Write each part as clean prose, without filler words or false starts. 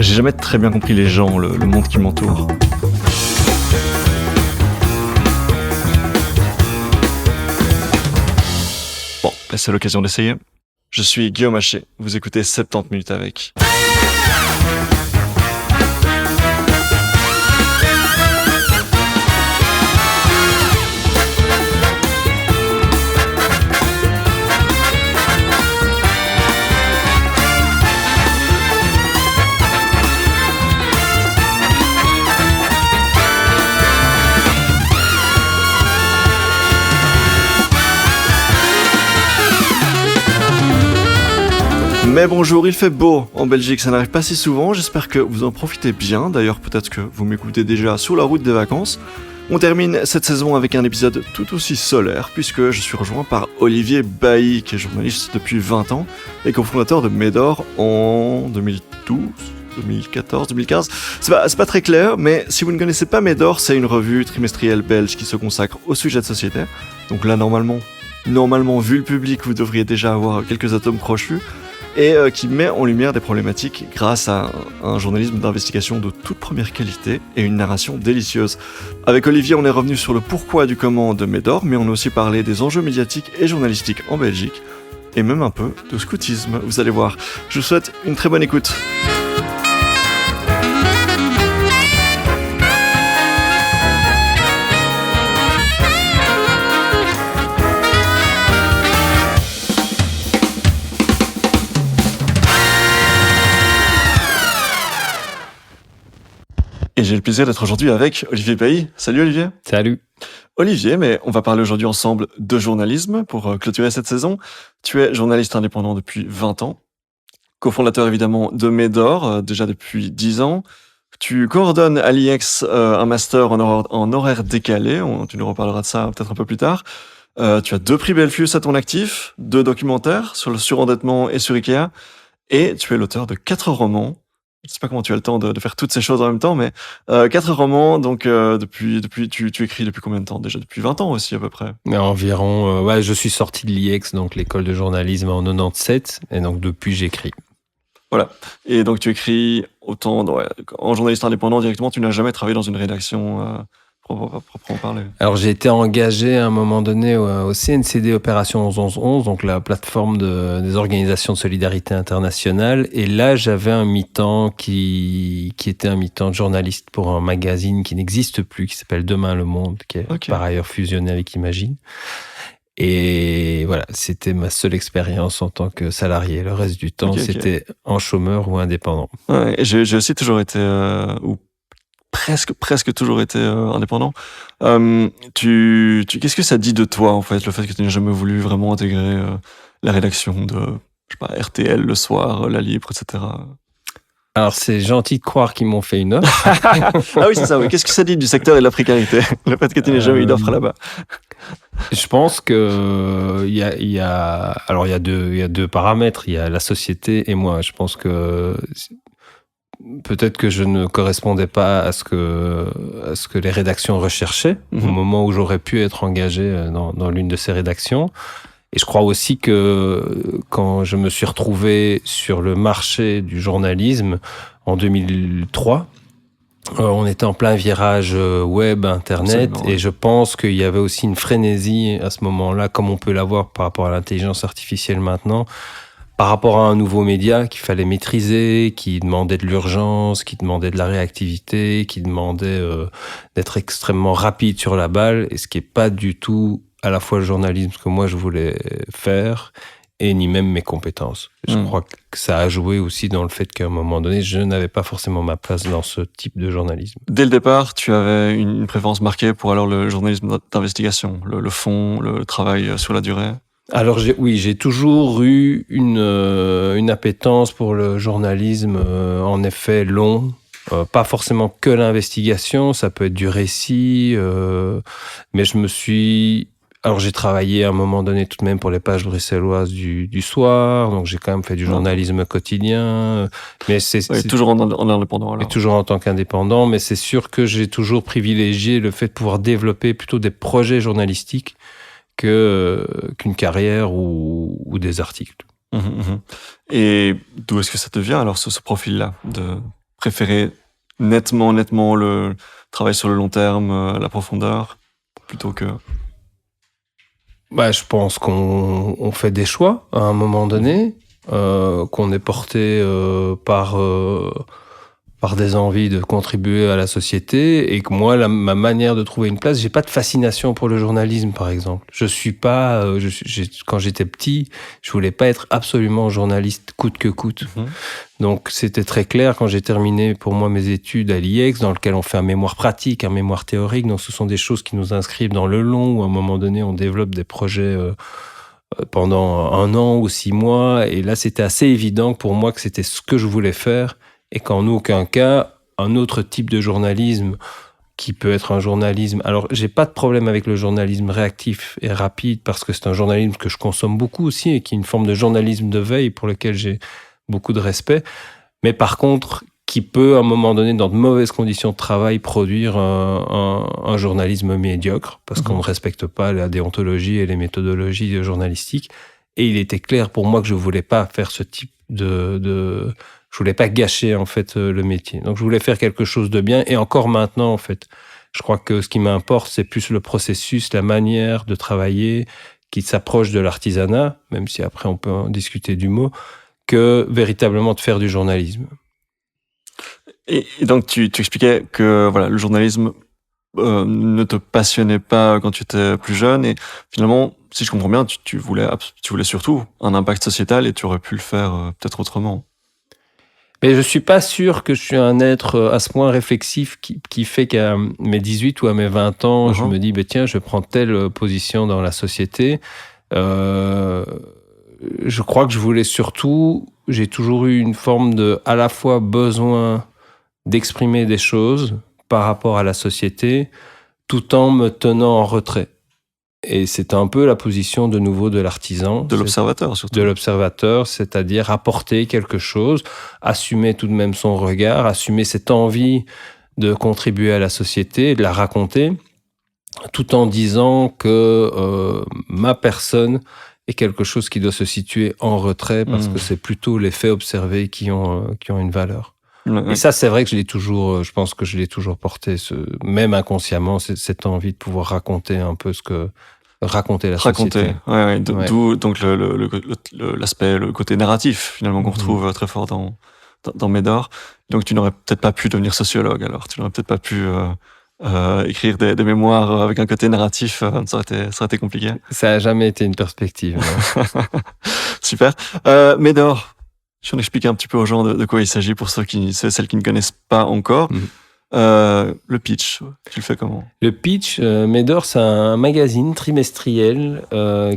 J'ai jamais très bien compris les gens, le monde qui m'entoure. Bon, là c'est l'occasion d'essayer. Je suis Guillaume Haché, vous écoutez 70 minutes avec. Mais bonjour, il fait beau en Belgique, ça n'arrive pas si souvent, j'espère que vous en profitez bien, d'ailleurs peut-être que vous m'écoutez déjà sur la route des vacances. On termine cette saison avec un épisode tout aussi solaire, puisque je suis rejoint par Olivier Bailly, qui est journaliste depuis 20 ans, et cofondateur de Médor en 2012, 2014, 2015. C'est pas très clair, mais si vous ne connaissez pas Médor, c'est une revue trimestrielle belge qui se consacre au sujet de société. Donc là, normalement, vu le public, vous devriez déjà avoir quelques atomes crochus. Et qui met en lumière des problématiques grâce à un journalisme d'investigation de toute première qualité et une narration délicieuse. Avec Olivier, on est revenu sur le pourquoi du comment de Médor, mais on a aussi parlé des enjeux médiatiques et journalistiques en Belgique, et même un peu de scoutisme, vous allez voir. Je vous souhaite une très bonne écoute. Et j'ai le plaisir d'être aujourd'hui avec Olivier Bailly. Salut Olivier. Salut. Olivier, mais on va parler aujourd'hui ensemble de journalisme pour clôturer cette saison. Tu es journaliste indépendant depuis 20 ans, cofondateur évidemment de Médor, déjà depuis 10 ans. Tu coordonnes à l'IEX un master en horaire décalé, tu nous reparleras de ça peut-être un peu plus tard. Tu as 2 prix Belfius à ton actif, 2 documentaires sur le surendettement et sur Ikea, et tu es l'auteur de 4 romans. Je sais pas comment tu as le temps de faire toutes ces choses en même temps, mais 4 romans, donc depuis tu écris depuis combien de temps déjà? Depuis 20 ans aussi à peu près. Mais environ, je suis sorti de l'IEX, donc l'école de journalisme en 97, et donc depuis j'écris. Voilà. Et donc tu écris autant en journaliste indépendant directement, tu n'as jamais travaillé dans une rédaction proprement parler. Alors j'ai été engagé à un moment donné au CNCD Opération 11-11-11, donc la plateforme des organisations de solidarité internationale, et là j'avais un mi-temps qui était un mi-temps de journaliste pour un magazine qui n'existe plus, qui s'appelle Demain le Monde, qui est par ailleurs fusionné avec Imagine. Et voilà, c'était ma seule expérience en tant que salarié. Le reste du temps, c'était en chômeur ou indépendant. Ouais, j'ai aussi toujours été ou presque toujours été indépendant. Qu'est-ce que ça dit de toi, en fait, le fait que tu n'aies jamais voulu vraiment intégrer la rédaction de, je sais pas, RTL le soir, La Libre, etc. Alors, c'est gentil de croire qu'ils m'ont fait une offre. Ah oui, c'est ça, oui. Qu'est-ce que ça dit du secteur et de la précarité, le fait que tu n'aies jamais eu d'offre là-bas? Je pense que il y a deux paramètres. Il y a la société et moi. Je pense que peut-être que je ne correspondais pas à ce que les rédactions recherchaient au moment où j'aurais pu être engagé dans l'une de ces rédactions. Et je crois aussi que quand je me suis retrouvé sur le marché du journalisme en 2003, on était en plein virage web, Internet, absolument, et je pense qu'il y avait aussi une frénésie à ce moment-là, comme on peut l'avoir par rapport à l'intelligence artificielle maintenant, par rapport à un nouveau média qu'il fallait maîtriser, qui demandait de l'urgence, qui demandait de la réactivité, qui demandait d'être extrêmement rapide sur la balle, et ce qui n'est pas du tout à la fois le journalisme que moi je voulais faire, et ni même mes compétences. Je crois que ça a joué aussi dans le fait qu'à un moment donné, je n'avais pas forcément ma place dans ce type de journalisme. Dès le départ, tu avais une préférence marquée pour alors le journalisme d'investigation, le fond, le travail sur la durée? Alors j'ai toujours eu une appétence pour le journalisme, en effet long. Pas forcément que l'investigation, ça peut être du récit, mais alors j'ai travaillé à un moment donné tout de même pour les pages bruxelloises du soir, donc j'ai quand même fait du journalisme quotidien, mais c'est toujours en indépendant alors. Et toujours en tant qu'indépendant, mais c'est sûr que j'ai toujours privilégié le fait de pouvoir développer plutôt des projets journalistiques qu'une carrière ou des articles. Et d'où est-ce que ça te vient alors ce profil-là de préférez nettement le travail sur le long terme, la profondeur, plutôt que... Je pense qu'on fait des choix à un moment donné, qu'on est porté par des envies de contribuer à la société, et que moi, ma manière de trouver une place, j'ai pas de fascination pour le journalisme, par exemple. Je suis pas, quand j'étais petit, je voulais pas être absolument journaliste coûte que coûte. Donc c'était très clair quand j'ai terminé pour moi mes études à l'IEX, dans lequel on fait un mémoire pratique, un mémoire théorique. Donc ce sont des choses qui nous inscrivent dans le long, où à un moment donné on développe des projets pendant 1 an ou 6 mois. Et là c'était assez évident pour moi que c'était ce que je voulais faire, et qu'en aucun cas un autre type de journalisme qui peut être un journalisme... Alors, j'ai pas de problème avec le journalisme réactif et rapide, parce que c'est un journalisme que je consomme beaucoup aussi, et qui est une forme de journalisme de veille pour lequel j'ai beaucoup de respect. Mais par contre, qui peut, à un moment donné, dans de mauvaises conditions de travail, produire un journalisme médiocre, parce qu'on ne respecte pas la déontologie et les méthodologies journalistiques. Et il était clair pour moi que je voulais pas faire ce type je voulais pas gâcher, en fait, le métier. Donc, je voulais faire quelque chose de bien. Et encore maintenant, en fait, je crois que ce qui m'importe, c'est plus le processus, la manière de travailler qui s'approche de l'artisanat, même si après, on peut en discuter du mot, que véritablement de faire du journalisme. Et donc, tu expliquais que voilà, le journalisme ne te passionnait pas quand tu étais plus jeune. Et finalement, si je comprends bien, tu voulais surtout un impact sociétal, et tu aurais pu le faire peut-être autrement. Mais je suis pas sûr que je suis un être à ce point réflexif qui fait qu'à mes 18 ou à mes 20 ans, je me dis, tiens, je prends telle position dans la société. Je crois que je voulais surtout, j'ai toujours eu une forme de, à la fois besoin d'exprimer des choses par rapport à la société, tout en me tenant en retrait. Et c'est un peu la position de nouveau de l'artisan. De l'observateur, surtout. De l'observateur, c'est-à-dire apporter quelque chose, assumer tout de même son regard, assumer cette envie de contribuer à la société, de la raconter, tout en disant que ma personne est quelque chose qui doit se situer en retrait, parce que c'est plutôt les faits observés qui ont une valeur. Et ça, c'est vrai que je pense que je l'ai toujours porté, même inconsciemment, cette envie de pouvoir raconter un peu raconter la société. D'où donc l'aspect, le côté narratif, finalement, qu'on retrouve très fort dans Médor. Donc tu n'aurais peut-être pas pu devenir sociologue, alors. Tu n'aurais peut-être pas pu écrire des mémoires avec un côté narratif, ça aurait été compliqué. Ça n'a jamais été une perspective. Super. Médor, si on explique un petit peu aux gens de quoi il s'agit, pour celles qui ne connaissent pas encore. Le pitch, tu le fais comment? Le pitch, Médor, c'est un magazine trimestriel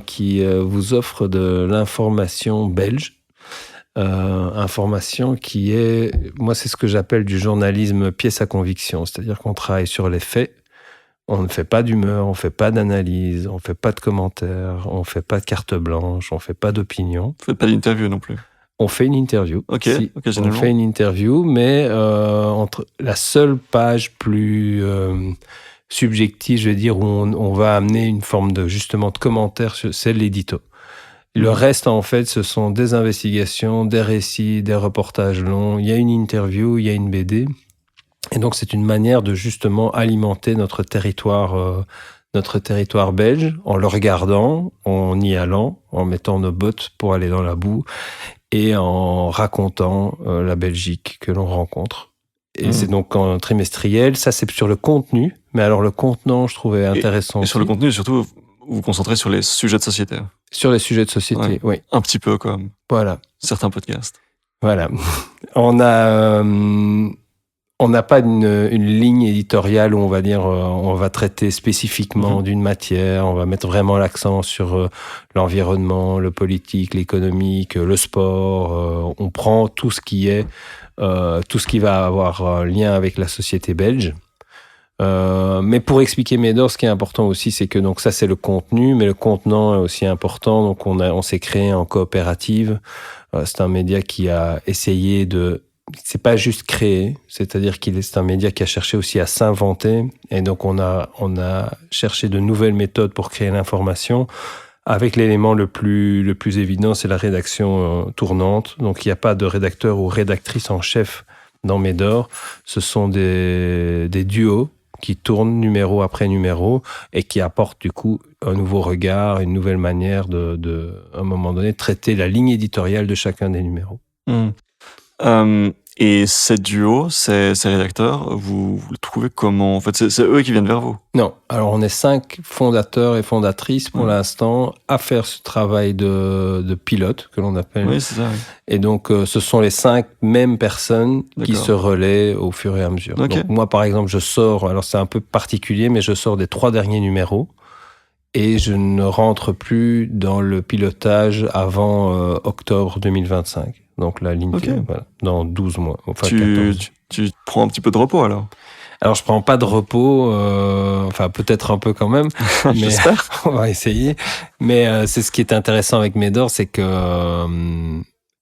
qui vous offre de l'information belge. Information qui est, moi, c'est ce que j'appelle du journalisme pièce à conviction, c'est-à-dire qu'on travaille sur les faits. On ne fait pas d'humeur, on ne fait pas d'analyse, on ne fait pas de commentaires, on ne fait pas de carte blanche, on ne fait pas d'opinion. Vous ne faites pas d'interview non plus? On fait une interview. On fait une interview, mais entre la seule page plus subjective, je vais dire, où on va amener une forme de commentaire, c'est l'édito. Le reste, en fait, ce sont des investigations, des récits, des reportages longs. Il y a une interview, il y a une BD. Et donc, c'est une manière de justement alimenter notre territoire belge, en le regardant, en y allant, en mettant nos bottes pour aller dans la boue, et en racontant la Belgique que l'on rencontre. Et c'est donc en trimestriel. Ça, c'est sur le contenu. Mais alors, le contenant, je trouvais intéressant. Et sur le contenu, surtout, vous vous concentrez sur les sujets de société. Sur les sujets de société, oui. Un petit peu, comme voilà. Certains podcasts. Voilà. On n'a pas une ligne éditoriale où on va dire on va traiter spécifiquement d'une matière, on va mettre vraiment l'accent sur l'environnement, le politique, l'économique, le sport. On prend tout ce qui va avoir un lien avec la société belge. Mais pour expliquer Médor, ce qui est important aussi, c'est que donc ça c'est le contenu, mais le contenant est aussi important. Donc on s'est créé en coopérative. C'est un média qui a essayé c'est pas juste créer, c'est-à-dire c'est un média qui a cherché aussi à s'inventer. Et donc on a cherché de nouvelles méthodes pour créer l'information. Avec l'élément le plus évident, c'est la rédaction tournante. Donc il n'y a pas de rédacteur ou rédactrice en chef dans Médor, ce sont des duos qui tournent numéro après numéro et qui apportent du coup un nouveau regard, une nouvelle manière de à un moment donné, traiter la ligne éditoriale de chacun des numéros. Et ces duos, ces rédacteurs, vous le trouvez comment? En fait, c'est eux qui viennent vers vous? Non. Alors, on est 5 fondateurs et fondatrices pour l'instant à faire ce travail de pilote, que l'on appelle. Oui, c'est ça. Oui. Et donc, ce sont les 5 mêmes personnes qui se relaient au fur et à mesure. Okay. Donc, moi, par exemple, je sors, alors c'est un peu particulier, mais je sors des 3 derniers numéros et je ne rentre plus dans le pilotage avant octobre 2025. Donc, la ligne, voilà, dans 12 mois. Enfin, tu prends un petit peu de repos, alors? Alors, je prends pas de repos, enfin, peut-être un peu quand même. Mais j'espère. On va essayer. Mais c'est ce qui est intéressant avec Médor, c'est que,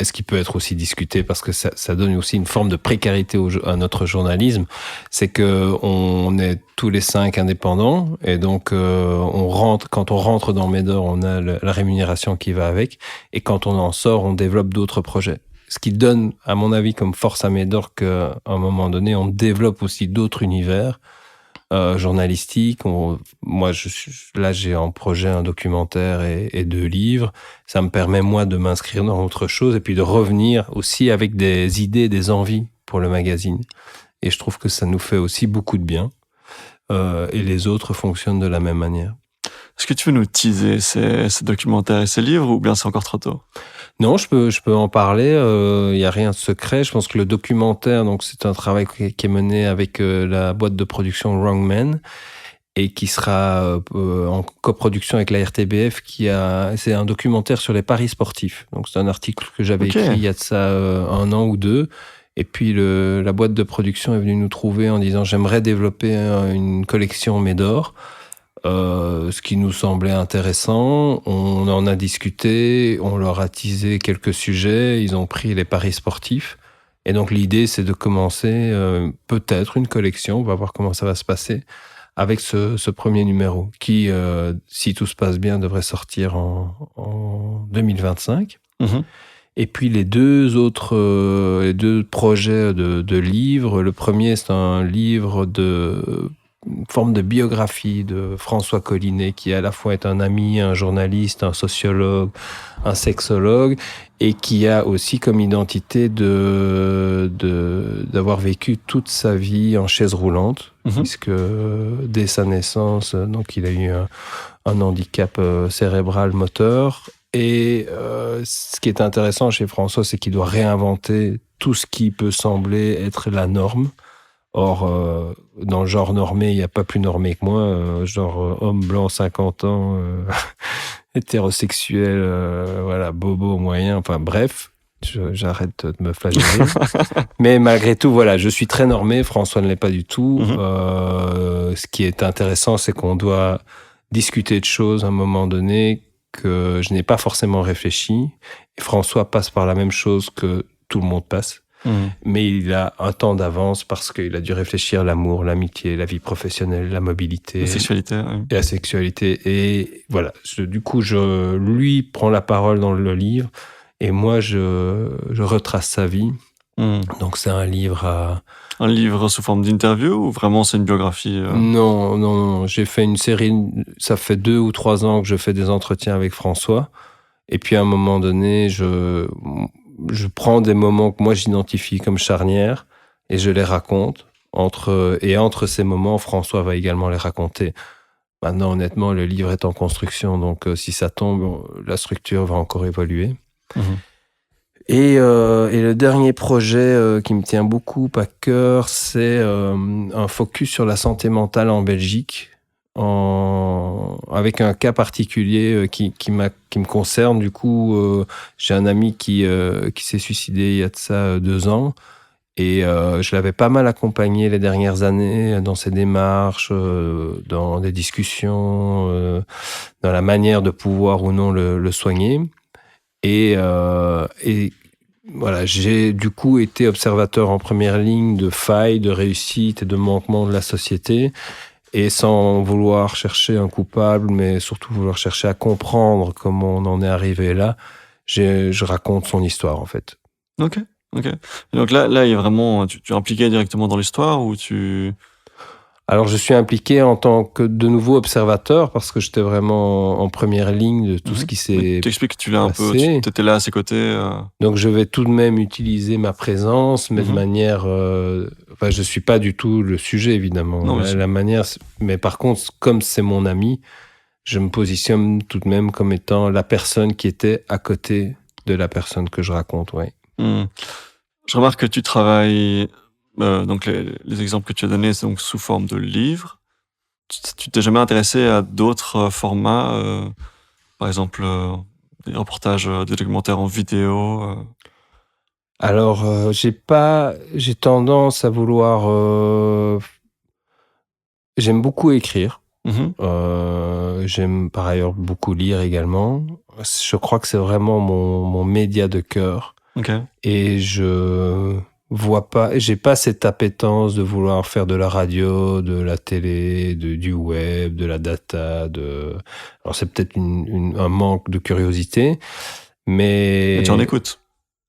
ce qui peut être aussi discuté, parce que ça donne aussi une forme de précarité à notre journalisme, c'est que on est tous les 5 indépendants, et donc quand on rentre dans Médor, on a la rémunération qui va avec, et quand on en sort, on développe d'autres projets. Ce qui donne, à mon avis, comme force à Médor qu'à un moment donné, on développe aussi d'autres univers journalistiques. Moi, là, j'ai en projet un documentaire et 2 livres. Ça me permet, moi, de m'inscrire dans autre chose et puis de revenir aussi avec des idées, des envies pour le magazine. Et je trouve que ça nous fait aussi beaucoup de bien. Et les autres fonctionnent de la même manière. Est-ce que tu veux nous teaser ces documentaires et ces livres, ou bien c'est encore trop tôt? Non, je peux en parler. Il n'y a rien de secret. Je pense que le documentaire, donc c'est un travail qui est mené avec la boîte de production Wrong Men et qui sera en coproduction avec la RTBF. C'est un documentaire sur les paris sportifs. Donc c'est un article que j'avais écrit il y a de ça 1 an ou 2. Et puis la boîte de production est venue nous trouver en disant j'aimerais développer une collection Médor. Ce qui nous semblait intéressant, on en a discuté, on leur a teasé quelques sujets, ils ont pris les paris sportifs. Et donc l'idée, c'est de commencer peut-être une collection, on va voir comment ça va se passer, avec ce premier numéro, qui, si tout se passe bien, devrait sortir en 2025. Mm-hmm. Et puis les 2 projets de livres, le premier, c'est un livre une forme de biographie de François Collinet, qui à la fois est un ami, un journaliste, un sociologue, un sexologue, et qui a aussi comme identité d'avoir vécu toute sa vie en chaise roulante, puisque dès sa naissance, donc il a eu un handicap cérébral moteur. Et ce qui est intéressant chez François, c'est qu'il doit réinventer tout ce qui peut sembler être la norme. Or, dans le genre normé, il n'y a pas plus normé que moi, genre homme blanc, 50 ans, hétérosexuel, voilà, bobo moyen, enfin bref, j'arrête de me flageller. Mais malgré tout, voilà, je suis très normé, François ne l'est pas du tout. Ce qui est intéressant, c'est qu'on doit discuter de choses à un moment donné que je n'ai pas forcément réfléchi. Et François passe par la même chose que tout le monde passe. Mais il a un temps d'avance parce qu'il a dû réfléchir l'amour, l'amitié, la vie professionnelle, la mobilité. La sexualité. Oui. Et la sexualité. Et voilà, du coup, lui prend la parole dans le livre et moi, je retrace sa vie. Donc, c'est un livre Un livre sous forme d'interview ou vraiment c'est une biographie Non. J'ai fait une série, ça fait 2 ou 3 ans que je fais des entretiens avec François. Et puis, à un moment donné, je prends des moments que moi j'identifie comme charnières et je les raconte. Entre ces moments, François va également les raconter. Maintenant, honnêtement, le livre est en construction, donc si ça tombe, la structure va encore évoluer. Et le dernier projet qui me tient beaucoup à cœur, c'est un focus sur la santé mentale en Belgique, avec un cas particulier qui me concerne. Du coup, j'ai un ami qui s'est suicidé il y a de ça 2 ans. Et je l'avais pas mal accompagné les dernières années dans ses démarches, dans des discussions, dans la manière de pouvoir ou non le soigner. Et voilà, j'ai du coup été observateur en première ligne de failles, de réussites et de manquements de la société. Et sans vouloir chercher un coupable, mais surtout vouloir chercher à comprendre comment on en est arrivé là, je raconte son histoire, en fait. Ok. Ok. Et donc là, il y a vraiment, tu es impliqué directement dans l'histoire ou tu... Alors, je suis impliqué en tant que, de nouveau, observateur, parce que j'étais vraiment en première ligne de tout ce qui Mais s'est t'expliques que tu l'as un peu, passé. tu étais là à ses côtés. Donc, je vais tout de même utiliser ma présence, mais de manière... Enfin, je suis pas du tout le sujet, évidemment. Non, La manière... Mais par contre, comme c'est mon ami, je me positionne tout de même comme étant la personne qui était à côté de la personne que je raconte, ouais. Je remarque que tu travailles... donc les exemples que tu as donnés, c'est donc sous forme de livres. Tu t'es jamais intéressé à d'autres formats, par exemple des reportages, des documentaires en vidéo Alors, j'ai tendance à vouloir... J'aime beaucoup écrire. J'aime par ailleurs beaucoup lire également. Je crois que c'est vraiment mon média de cœur. Et j'ai pas cette appétence de vouloir faire de la radio, de la télé, du web, de la data. Alors c'est peut-être un manque de curiosité, mais tu en écoutes.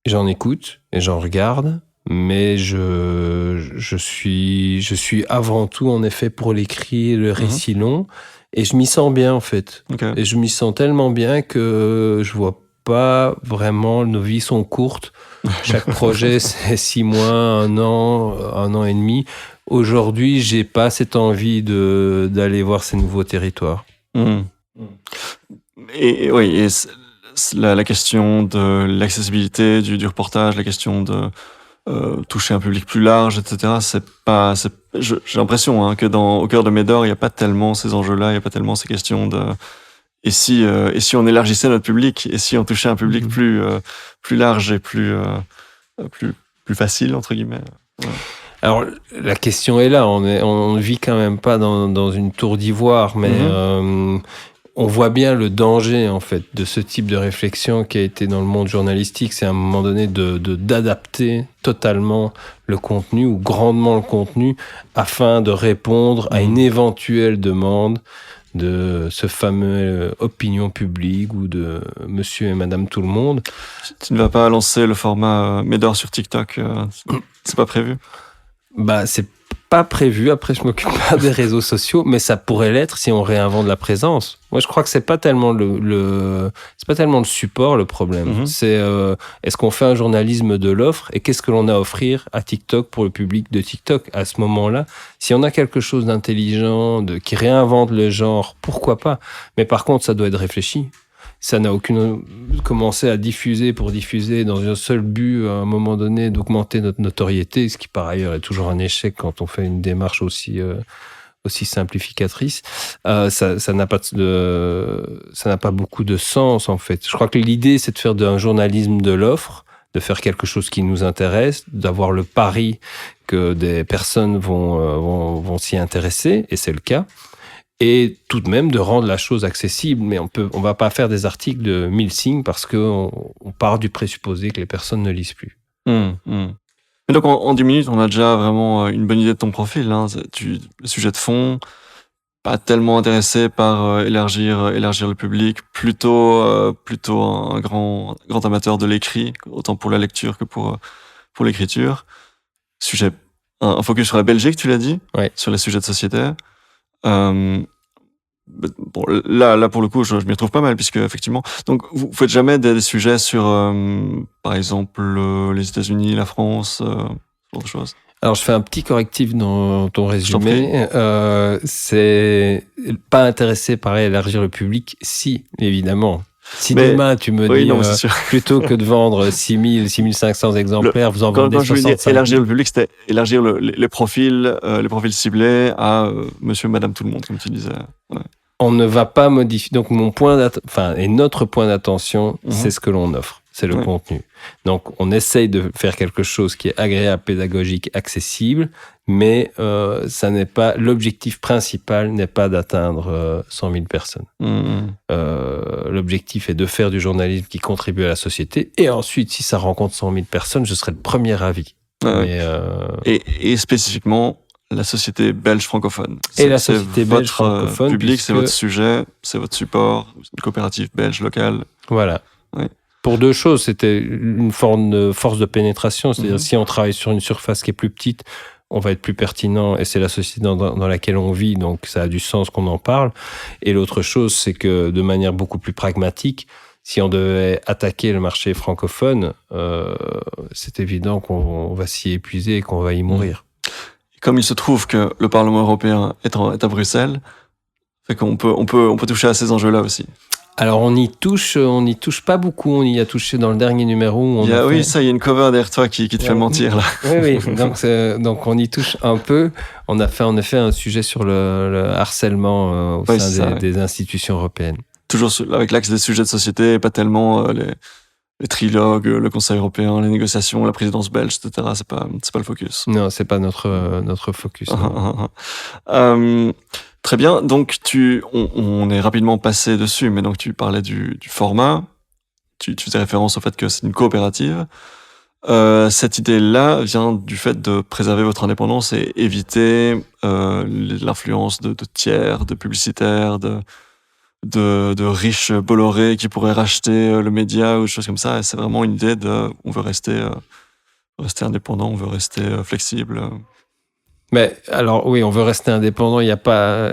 J'en écoute et j'en regarde. Mais je suis avant tout, en effet, pour l'écrit, le récit long. Et je m'y sens bien, en fait. Et je m'y sens tellement bien que je vois pas vraiment... Nos vies sont courtes. Chaque projet, c'est 6 mois, 1 an et demi. Aujourd'hui, j'ai pas cette envie d'aller voir ces nouveaux territoires. Et oui, et la question de l'accessibilité du reportage, la question de... toucher un public plus large, etc. J'ai l'impression que au cœur de Médor, il n'y a pas tellement ces enjeux-là, il n'y a pas tellement ces questions de... Et si on élargissait notre public, et si on touchait un public plus large et plus facile, entre guillemets. Ouais. Alors, la question est là. On ne vit quand même pas dans une tour d'ivoire, mais on voit bien le danger, en fait, de ce type de réflexion qui a été dans le monde journalistique. C'est à un moment donné d'adapter totalement le contenu ou grandement le contenu afin de répondre à une éventuelle demande de ce fameux opinion publique ou de monsieur et madame tout le monde. Tu ne vas pas lancer le format Médor sur TikTok, c'est pas prévu? Bah, c'est pas prévu. Après, je m'occupe pas des réseaux sociaux, mais ça pourrait l'être si on réinvente la présence. Moi, je crois que c'est pas tellement c'est pas tellement le support le problème. C'est est-ce qu'on fait un journalisme de l'offre et qu'est-ce que l'on a à offrir à TikTok pour le public de TikTok à ce moment-là. Si on a quelque chose d'intelligent, qui réinvente le genre, pourquoi pas. Mais par contre, ça doit être réfléchi. Ça n'a aucune... Commencer à diffuser pour diffuser dans un seul but, à un moment donné, d'augmenter notre notoriété, ce qui par ailleurs est toujours un échec quand on fait une démarche aussi simplificatrice. Ça n'a pas beaucoup de sens, en fait. Je crois que l'idée, c'est de faire d'un journalisme de l'offre, de faire quelque chose qui nous intéresse, d'avoir le pari que des personnes vont s'y intéresser, et c'est le cas. Et tout de même de rendre la chose accessible. Mais on va pas faire des articles de 1000 signes parce qu'on part du présupposé que les personnes ne lisent plus. Et donc en 10 minutes, on a déjà vraiment une bonne idée de ton profil. Le sujet de fond, pas tellement intéressé par élargir le public, plutôt un grand amateur de l'écrit, autant pour la lecture que pour l'écriture. Un focus sur la Belgique, tu l'as dit, sur les sujets de société. Bon, là pour le coup je m'y retrouve pas mal puisque effectivement donc vous faites jamais des sujets sur par exemple les États-Unis, la France, ce genre de choses. Alors je fais un petit correctif dans ton résumé. C'est pas intéressé par élargir le public, si évidemment. Si demain tu me dis plutôt que de vendre 6000, 6500 exemplaires, vous en vendez 65 000. Quand je voulais dire élargir le public, c'était élargir les profils ciblés à monsieur, madame, tout le monde, comme tu disais. Ouais. On ne va pas modifier. Donc notre point d'attention, c'est ce que l'on offre, c'est le contenu. Donc on essaye de faire quelque chose qui est agréable, pédagogique, accessible, mais l'objectif principal n'est pas d'atteindre 100 000 personnes. L'objectif est de faire du journalisme qui contribue à la société, et ensuite, si ça rencontre 100 000 personnes, je serai le premier ravi. Et spécifiquement, la société belge francophone. Et la société belge francophone. Votre public, c'est votre sujet, c'est votre support, une coopérative belge locale. Voilà. Oui. Pour deux choses, c'était une forme de force de pénétration, c'est-à-dire si on travaille sur une surface qui est plus petite, on va être plus pertinent et c'est la société dans laquelle on vit, donc ça a du sens qu'on en parle. Et l'autre chose, c'est que de manière beaucoup plus pragmatique, si on devait attaquer le marché francophone, c'est évident qu'on va s'y épuiser et qu'on va y mourir. Comme il se trouve que le Parlement européen est à Bruxelles, fait qu'on peut toucher à ces enjeux-là aussi. Alors on y touche pas beaucoup. On y a touché dans le dernier numéro. Il y a une cover derrière toi qui te fait mentir là. Oui. Donc on y touche un peu. On a fait en effet un sujet sur le harcèlement au sein des institutions européennes. Toujours avec l'axe des sujets de société, pas tellement les trilogues, le Conseil européen, les négociations, la présidence belge, etc. C'est pas le focus. Non, c'est pas notre focus. Très bien, donc on est rapidement passé dessus, mais donc tu parlais du format, tu faisais référence au fait que c'est une coopérative. Cette idée-là vient du fait de préserver votre indépendance et éviter l'influence de tiers, de publicitaires, de riches Bolloré qui pourraient racheter le média ou des choses comme ça. Et c'est vraiment une idée on veut rester indépendant, on veut rester flexible. Mais alors oui, on veut rester indépendant.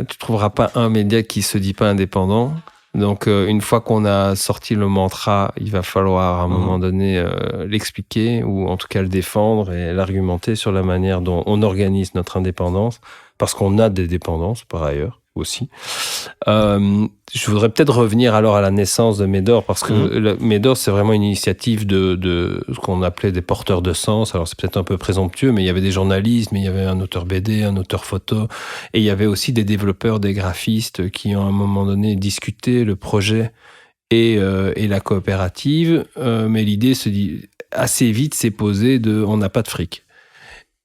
Tu trouveras pas un média qui se dit pas indépendant. Donc une fois qu'on a sorti le mantra, il va falloir à un moment donné l'expliquer ou en tout cas le défendre et l'argumenter sur la manière dont on organise notre indépendance, parce qu'on a des dépendances par ailleurs aussi. Je voudrais peut-être revenir alors à la naissance de Médor, parce que Médor, c'est vraiment une initiative de ce qu'on appelait des porteurs de sens. Alors c'est peut-être un peu présomptueux, mais il y avait des journalistes, mais il y avait un auteur BD, un auteur photo, et il y avait aussi des développeurs, des graphistes qui ont à un moment donné discuté le projet et la coopérative. Mais l'idée assez vite s'est posée on n'a pas de fric.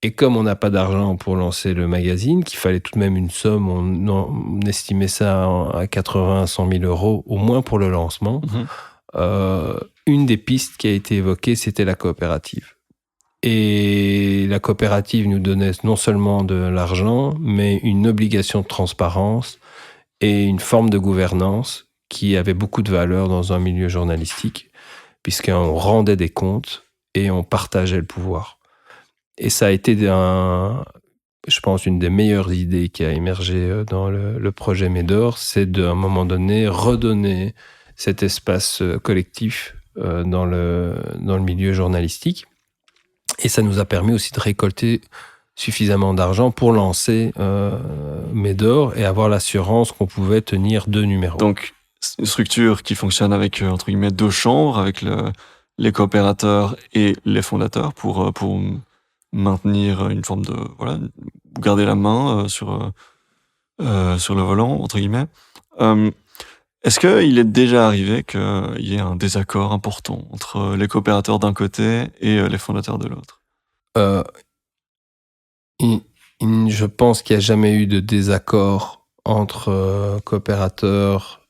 Et comme on n'a pas d'argent pour lancer le magazine, qu'il fallait tout de même une somme, on estimait ça à 80 à 100 000 euros, au moins pour le lancement. Une des pistes qui a été évoquée, c'était la coopérative. Et la coopérative nous donnait non seulement de l'argent, mais une obligation de transparence et une forme de gouvernance qui avait beaucoup de valeur dans un milieu journalistique, puisqu'on rendait des comptes et on partageait le pouvoir. Et ça a été, je pense, une des meilleures idées qui a émergé dans le projet Médor, c'est d'à un moment donné redonner cet espace collectif dans le milieu journalistique. Et ça nous a permis aussi de récolter suffisamment d'argent pour lancer Médor et avoir l'assurance qu'on pouvait tenir 2 numéros. Donc, c'est une structure qui fonctionne avec, entre guillemets, 2 chambres, avec les coopérateurs et les fondateurs pour maintenir une forme de garder la main sur le volant, entre guillemets. Est-ce qu'il est déjà arrivé qu'il y ait un désaccord important entre les coopérateurs d'un côté et les fondateurs de l'autre? Je pense qu'il n'y a jamais eu de désaccord entre coopérateurs.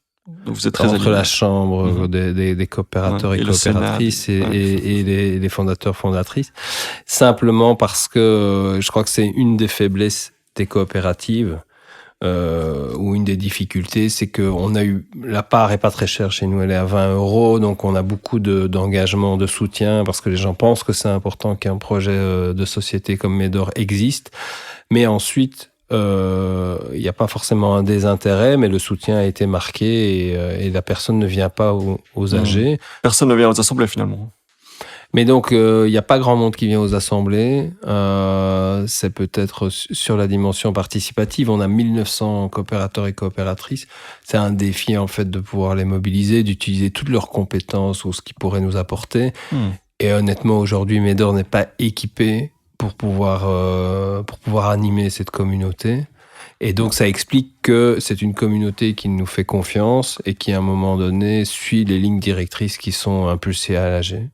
Donc vous êtes très entre la chambre des coopérateurs et coopératrices et les fondateurs, fondatrices. Simplement parce que je crois que c'est une des faiblesses des coopératives ou une des difficultés, c'est qu'on a eu... La part est pas très chère chez nous, elle est à 20 €, donc on a beaucoup d'engagement, de soutien, parce que les gens pensent que c'est important qu'un projet de société comme Médor existe. Mais ensuite... il n'y a pas forcément un désintérêt, mais le soutien a été marqué et la personne ne vient pas aux AG. Personne ne vient aux assemblées finalement. Mais donc, il n'y a pas grand monde qui vient aux assemblées. C'est peut-être sur la dimension participative. On a 1900 coopérateurs et coopératrices. C'est un défi en fait de pouvoir les mobiliser, d'utiliser toutes leurs compétences ou ce qu'ils pourraient nous apporter. Et honnêtement, aujourd'hui, Médor n'est pas équipé pour pouvoir animer cette communauté. Et donc, ça explique que c'est une communauté qui nous fait confiance et qui, à un moment donné, suit les lignes directrices qui sont impulsées à l'AG.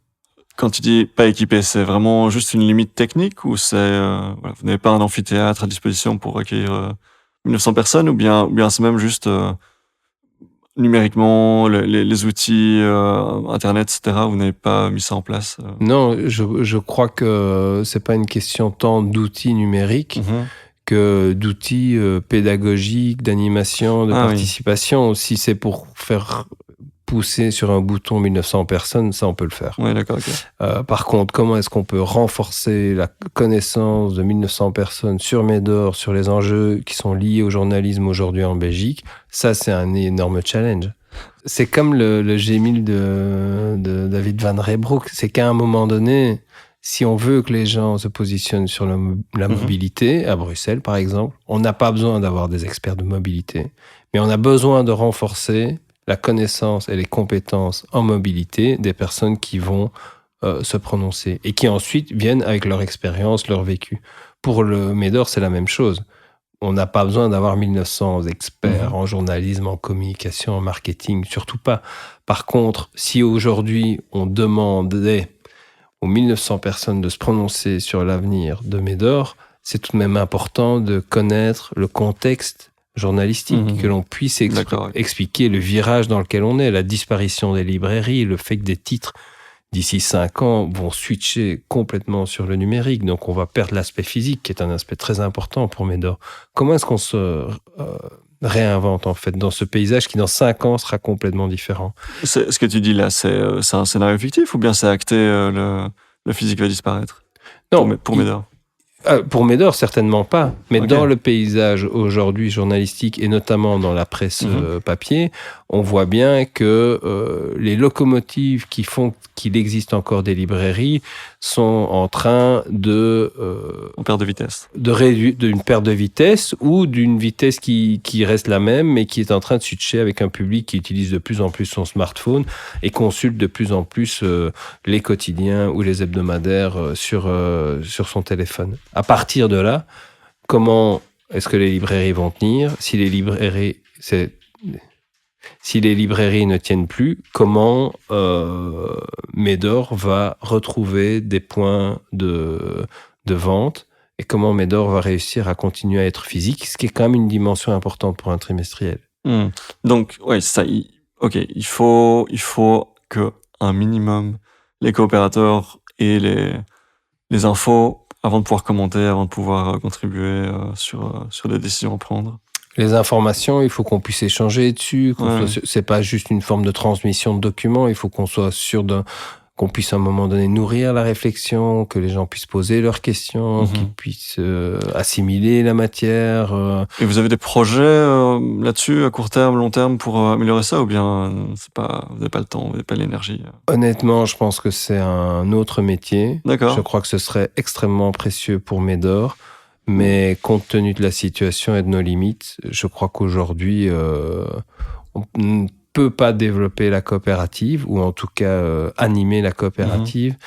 Quand tu dis pas équipé, c'est vraiment juste une limite technique ou vous n'avez pas un amphithéâtre à disposition pour accueillir 1900 personnes ou bien c'est même juste numériquement, les outils, Internet, etc., vous n'avez pas mis ça en place? Non, je crois que c'est pas une question tant d'outils numériques que d'outils pédagogiques, d'animation, de participation. Oui. Si c'est pour pousser sur un bouton 1900 personnes, ça on peut le faire. Oui, d'accord, ok. Par contre, comment est-ce qu'on peut renforcer la connaissance de 1900 personnes sur Médor, sur les enjeux qui sont liés au journalisme aujourd'hui en Belgique? Ça, c'est un énorme challenge. C'est comme le G1000 de David Van Reybrouck. C'est qu'à un moment donné, si on veut que les gens se positionnent sur la mobilité, à Bruxelles par exemple, on n'a pas besoin d'avoir des experts de mobilité, mais on a besoin de renforcer la connaissance et les compétences en mobilité des personnes qui vont se prononcer et qui ensuite viennent avec leur expérience, leur vécu. Pour le Médor, c'est la même chose. On n'a pas besoin d'avoir 1900 experts en journalisme, en communication, en marketing, surtout pas. Par contre, si aujourd'hui on demandait aux 1900 personnes de se prononcer sur l'avenir de Médor, c'est tout de même important de connaître le contexte journalistique, que l'on puisse expliquer le virage dans lequel on est, la disparition des librairies, le fait que des titres d'ici 5 ans vont switcher complètement sur le numérique, donc on va perdre l'aspect physique qui est un aspect très important pour Médor. Comment est-ce qu'on se réinvente en fait dans ce paysage qui dans 5 ans sera complètement différent? Ce que tu dis là, c'est un scénario fictif ou bien c'est acté, le physique va disparaître? Non, pour Médor. Pour Médor, certainement pas. Mais dans le paysage aujourd'hui journalistique et notamment dans la presse papier, on voit bien que les locomotives qui font qu'il existe encore des librairies sont en train de... en perte de vitesse. D'une perte de vitesse ou d'une vitesse qui reste la même mais qui est en train de switcher avec un public qui utilise de plus en plus son smartphone et consulte de plus en plus les quotidiens ou les hebdomadaires sur son téléphone. À partir de là, comment est-ce que les librairies vont tenir? Si les librairies ne tiennent plus, comment Médor va retrouver des points de vente et comment Médor va réussir à continuer à être physique, ce qui est quand même une dimension importante pour un trimestriel. Donc, ouais, ça, il faut que un minimum les coopérateurs et les infos avant de pouvoir commenter, avant de pouvoir contribuer sur les décisions à prendre. Les informations, il faut qu'on puisse échanger dessus. C'est pas juste une forme de transmission de documents. Il faut qu'on soit sûr qu'on puisse à un moment donné nourrir la réflexion, que les gens puissent poser leurs questions, qu'ils puissent assimiler la matière. Et vous avez des projets là-dessus, à court terme, long terme, pour améliorer ça, ou bien vous n'avez pas le temps, vous n'avez pas l'énergie? Honnêtement, je pense que c'est un autre métier. D'accord. Je crois que ce serait extrêmement précieux pour Médor. Mais compte tenu de la situation et de nos limites, je crois qu'aujourd'hui, on ne peut pas développer la coopérative, ou en tout cas animer la coopérative.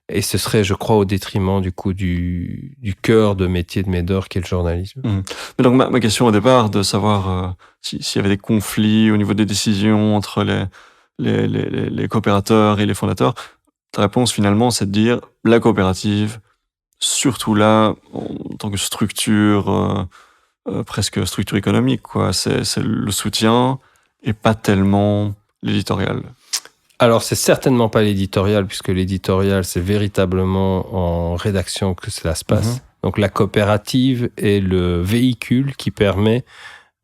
Et ce serait, je crois, au détriment du coup du cœur de métier de Médor, qui est le journalisme. Mais donc ma question au départ, de savoir s'il y avait des conflits au niveau des décisions entre les coopérateurs et les fondateurs, ta réponse finalement, c'est de dire la coopérative, surtout là, en tant que structure, presque structure économique, quoi. C'est le soutien et pas tellement l'éditorial. Alors, c'est certainement pas l'éditorial, puisque l'éditorial, c'est véritablement en rédaction que cela se passe. Donc, la coopérative est le véhicule qui permet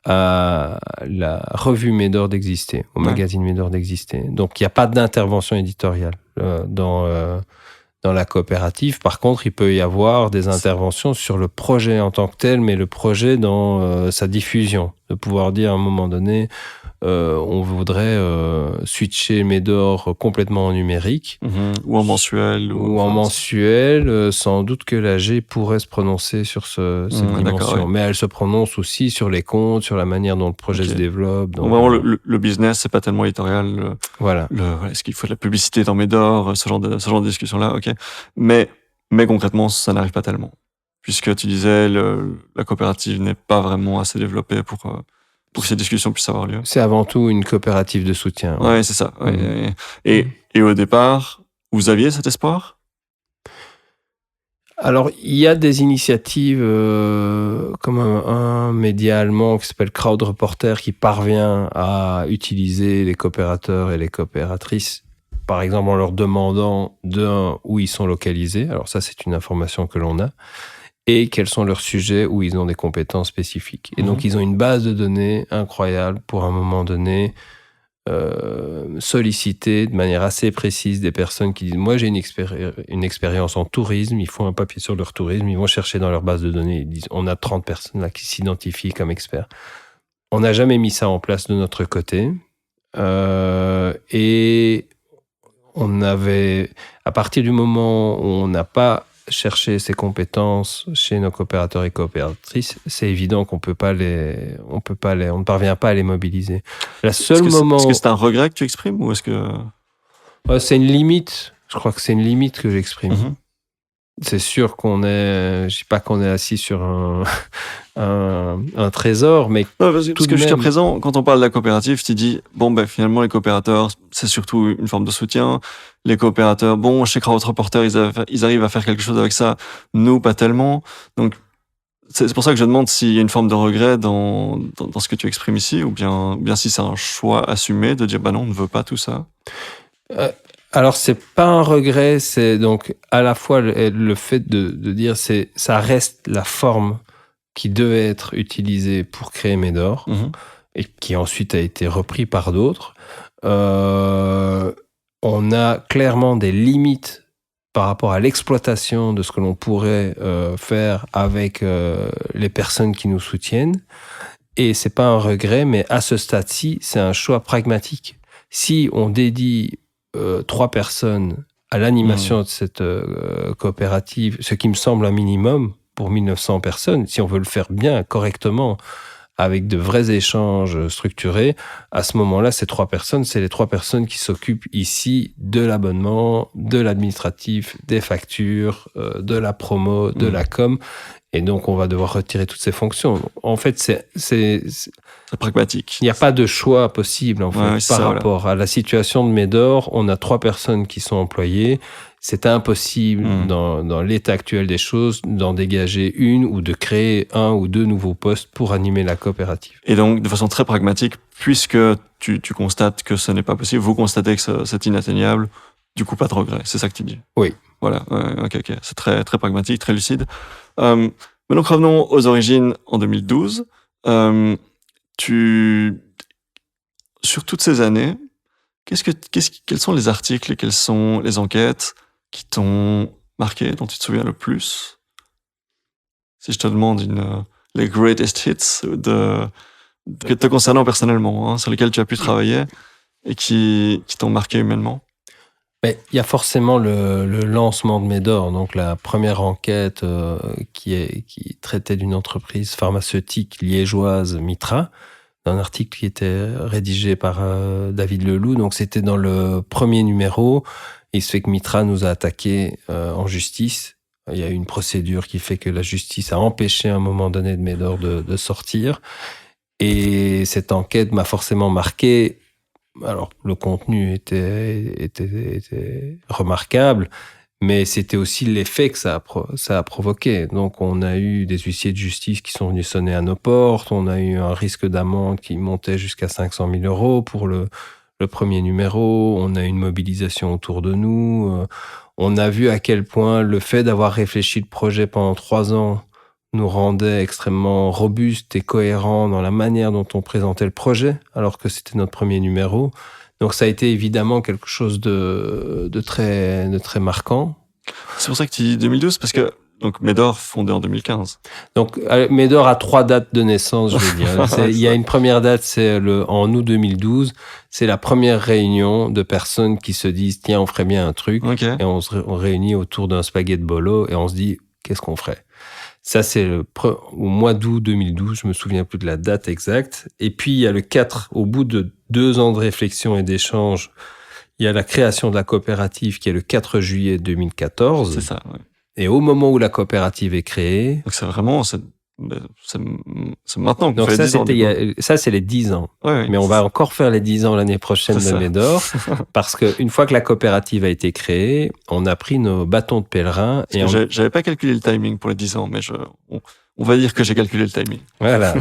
à la revue Médor d'exister, au magazine Médor d'exister. Donc, il n'y a pas d'intervention éditoriale dans la coopérative. Par contre, il peut y avoir des interventions sur le projet en tant que tel, mais le projet dans sa diffusion. De pouvoir dire à un moment donné, on voudrait switcher Médor complètement en numérique. Ou en mensuel. Ou en mensuel. Sans doute que l'AG pourrait se prononcer sur cette dimension. Mais elle se prononce aussi sur les comptes, sur la manière dont le projet se développe. Donc vraiment, le business, c'est pas tellement éditorial. Voilà. Est-ce qu'il faut de la publicité dans Médor, ce genre de discussion-là, ok. Mais concrètement, ça n'arrive pas tellement. Puisque tu disais, la coopérative n'est pas vraiment assez développée pour que ces discussions puissent avoir lieu. C'est avant tout une coopérative de soutien. Ouais, c'est ça. Ouais. Et au départ, vous aviez cet espoir? Alors, il y a des initiatives comme un média allemand qui s'appelle Crowd Reporter qui parvient à utiliser les coopérateurs et les coopératrices, par exemple en leur demandant où ils sont localisés. Alors ça, c'est une information que l'on a. Et quels sont leurs sujets où ils ont des compétences spécifiques. Et donc, ils ont une base de données incroyable pour, à un moment donné, solliciter de manière assez précise des personnes qui disent « Moi, j'ai une expérience en tourisme, ils font un papier sur leur tourisme, ils vont chercher dans leur base de données, ils disent « On a 30 personnes là qui s'identifient comme experts. » On n'a jamais mis ça en place de notre côté. Et on avait, à partir du moment où on n'a pas cherché ces compétences chez nos coopérateurs et coopératrices, c'est évident qu'on on ne parvient pas à les mobiliser. Est-ce que c'est un regret que tu exprimes ou est-ce que... C'est une limite. Je crois que c'est une limite que j'exprime. Mm-hmm. C'est sûr je dis pas qu'on est assis sur un trésor, mais parce que jusqu'à présent, quand on parle de la coopérative, tu dis, finalement, les coopérateurs, c'est surtout une forme de soutien. Les coopérateurs, chez Crowdreporter, ils arrivent à faire quelque chose avec ça. Nous, pas tellement. Donc, c'est pour ça que je demande s'il y a une forme de regret dans ce que tu exprimes ici, ou bien si c'est un choix assumé de dire, non, on ne veut pas tout ça. Alors, c'est pas un regret, c'est donc à la fois le fait de dire ça reste la forme qui devait être utilisée pour créer Médor, et qui ensuite a été repris par d'autres. On a clairement des limites par rapport à l'exploitation de ce que l'on pourrait faire avec les personnes qui nous soutiennent. Et c'est pas un regret, mais à ce stade-ci, c'est un choix pragmatique. Si on dédie 3 personnes à l'animation de cette coopérative, ce qui me semble un minimum pour 1900 personnes, si on veut le faire bien, correctement, avec de vrais échanges structurés, à ce moment-là, ces 3 personnes, c'est les 3 personnes qui s'occupent ici de l'abonnement, de l'administratif, des factures, de la promo, de la com. Et donc, on va devoir retirer toutes ces fonctions. En fait, c'est pragmatique. Il n'y a pas de choix possible, en fait, par rapport à la situation de Médor. On a 3 personnes qui sont employées. C'est impossible, dans l'état actuel des choses, d'en dégager une ou de créer 1 ou 2 nouveaux postes pour animer la coopérative. Et donc, de façon très pragmatique, puisque tu constates que ce n'est pas possible, vous constatez que c'est inatteignable, du coup, pas de regret. C'est ça que tu dis. Oui. Voilà, ok. C'est très, très pragmatique, très lucide. Mais donc, revenons aux origines en 2012. Sur toutes ces années, quels sont les articles et quelles sont les enquêtes qui t'ont marqué, dont tu te souviens le plus? Si je te demande les greatest hits que te concernant personnellement, sur lesquels tu as pu travailler et qui t'ont marqué humainement. Il y a forcément le lancement de Médor, donc la première enquête qui traitait d'une entreprise pharmaceutique liégeoise, Mitra, un article qui était rédigé par David Leloup. Donc c'était dans le premier numéro. Il se fait que Mitra nous a attaqué en justice. Il y a eu une procédure qui fait que la justice a empêché à un moment donné de Médor de sortir. Et cette enquête m'a forcément marqué. Alors, le contenu était remarquable, mais c'était aussi l'effet que ça a provoqué. Donc, on a eu des huissiers de justice qui sont venus sonner à nos portes. On a eu un risque d'amende qui montait jusqu'à 500 000 € pour le premier numéro. On a eu une mobilisation autour de nous. On a vu à quel point le fait d'avoir réfléchi le projet pendant 3 ans nous rendait extrêmement robustes et cohérents dans la manière dont on présentait le projet, alors que c'était notre premier numéro. Donc ça a été évidemment quelque chose de très marquant. C'est pour ça que tu dis 2012, parce que donc Médor fondé en 2015. Donc Médor a 3 dates de naissance, je vais dire. Il y a une première date, c'est en août 2012. C'est la première réunion de personnes qui se disent tiens, on ferait bien un truc, okay. Et on réunit autour d'un spaghetti bolo et on se dit qu'est-ce qu'on ferait. Ça, c'est au mois d'août 2012, je me souviens plus de la date exacte. Et puis, il y a le 4, au bout de 2 ans de réflexion et d'échange, il y a la création de la coopérative qui est le 4 juillet 2014. C'est ça, ouais. Et au moment où la coopérative est créée... Donc, c'est vraiment... C'est maintenant que vous faites 10 ans. Ça, c'est les 10 ans. Ouais, mais on va encore faire les 10 ans l'année prochaine de Médor. Parce qu'une fois que la coopérative a été créée, on a pris nos bâtons de pèlerin. J'avais pas calculé le timing pour les 10 ans, mais on va dire que j'ai calculé le timing. Voilà.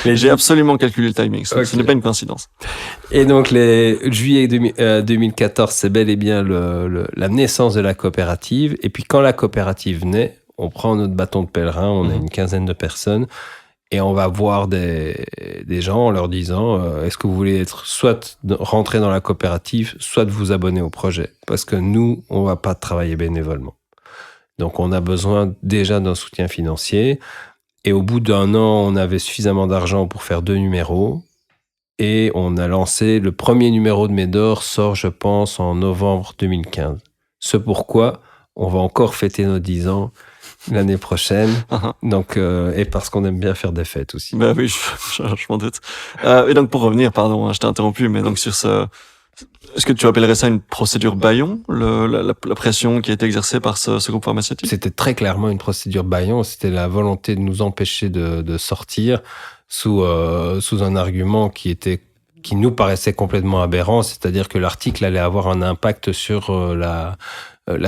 J'ai absolument calculé le timing. Ce n'est pas une coïncidence. Et donc, juillet 2014, c'est bel et bien la naissance de la coopérative. Et puis, quand la coopérative naît, on prend notre bâton de pèlerin, on a une quinzaine de personnes Et on va voir des gens en leur disant est-ce que vous voulez être soit rentrer dans la coopérative, soit vous abonner au projet. Parce que nous, on ne va pas travailler bénévolement. Donc, on a besoin déjà d'un soutien financier. Et au bout d'un an, on avait suffisamment d'argent pour faire 2 numéros. Et on a lancé le premier numéro de Médor, sort, je pense, en novembre 2015. Ce pourquoi on va encore fêter nos 10 ans l'année prochaine. Donc, et parce qu'on aime bien faire des fêtes aussi. Bah oui, je m'en doute. Et donc, pour revenir, pardon, je t'ai interrompu, mais donc sur ce... Est-ce que tu appellerais ça une procédure Bayon, la pression qui a été exercée par ce groupe pharmaceutique? C'était très clairement une procédure Bayon. C'était la volonté de nous empêcher de sortir sous un argument qui nous paraissait complètement aberrant, c'est-à-dire que l'article allait avoir un impact sur la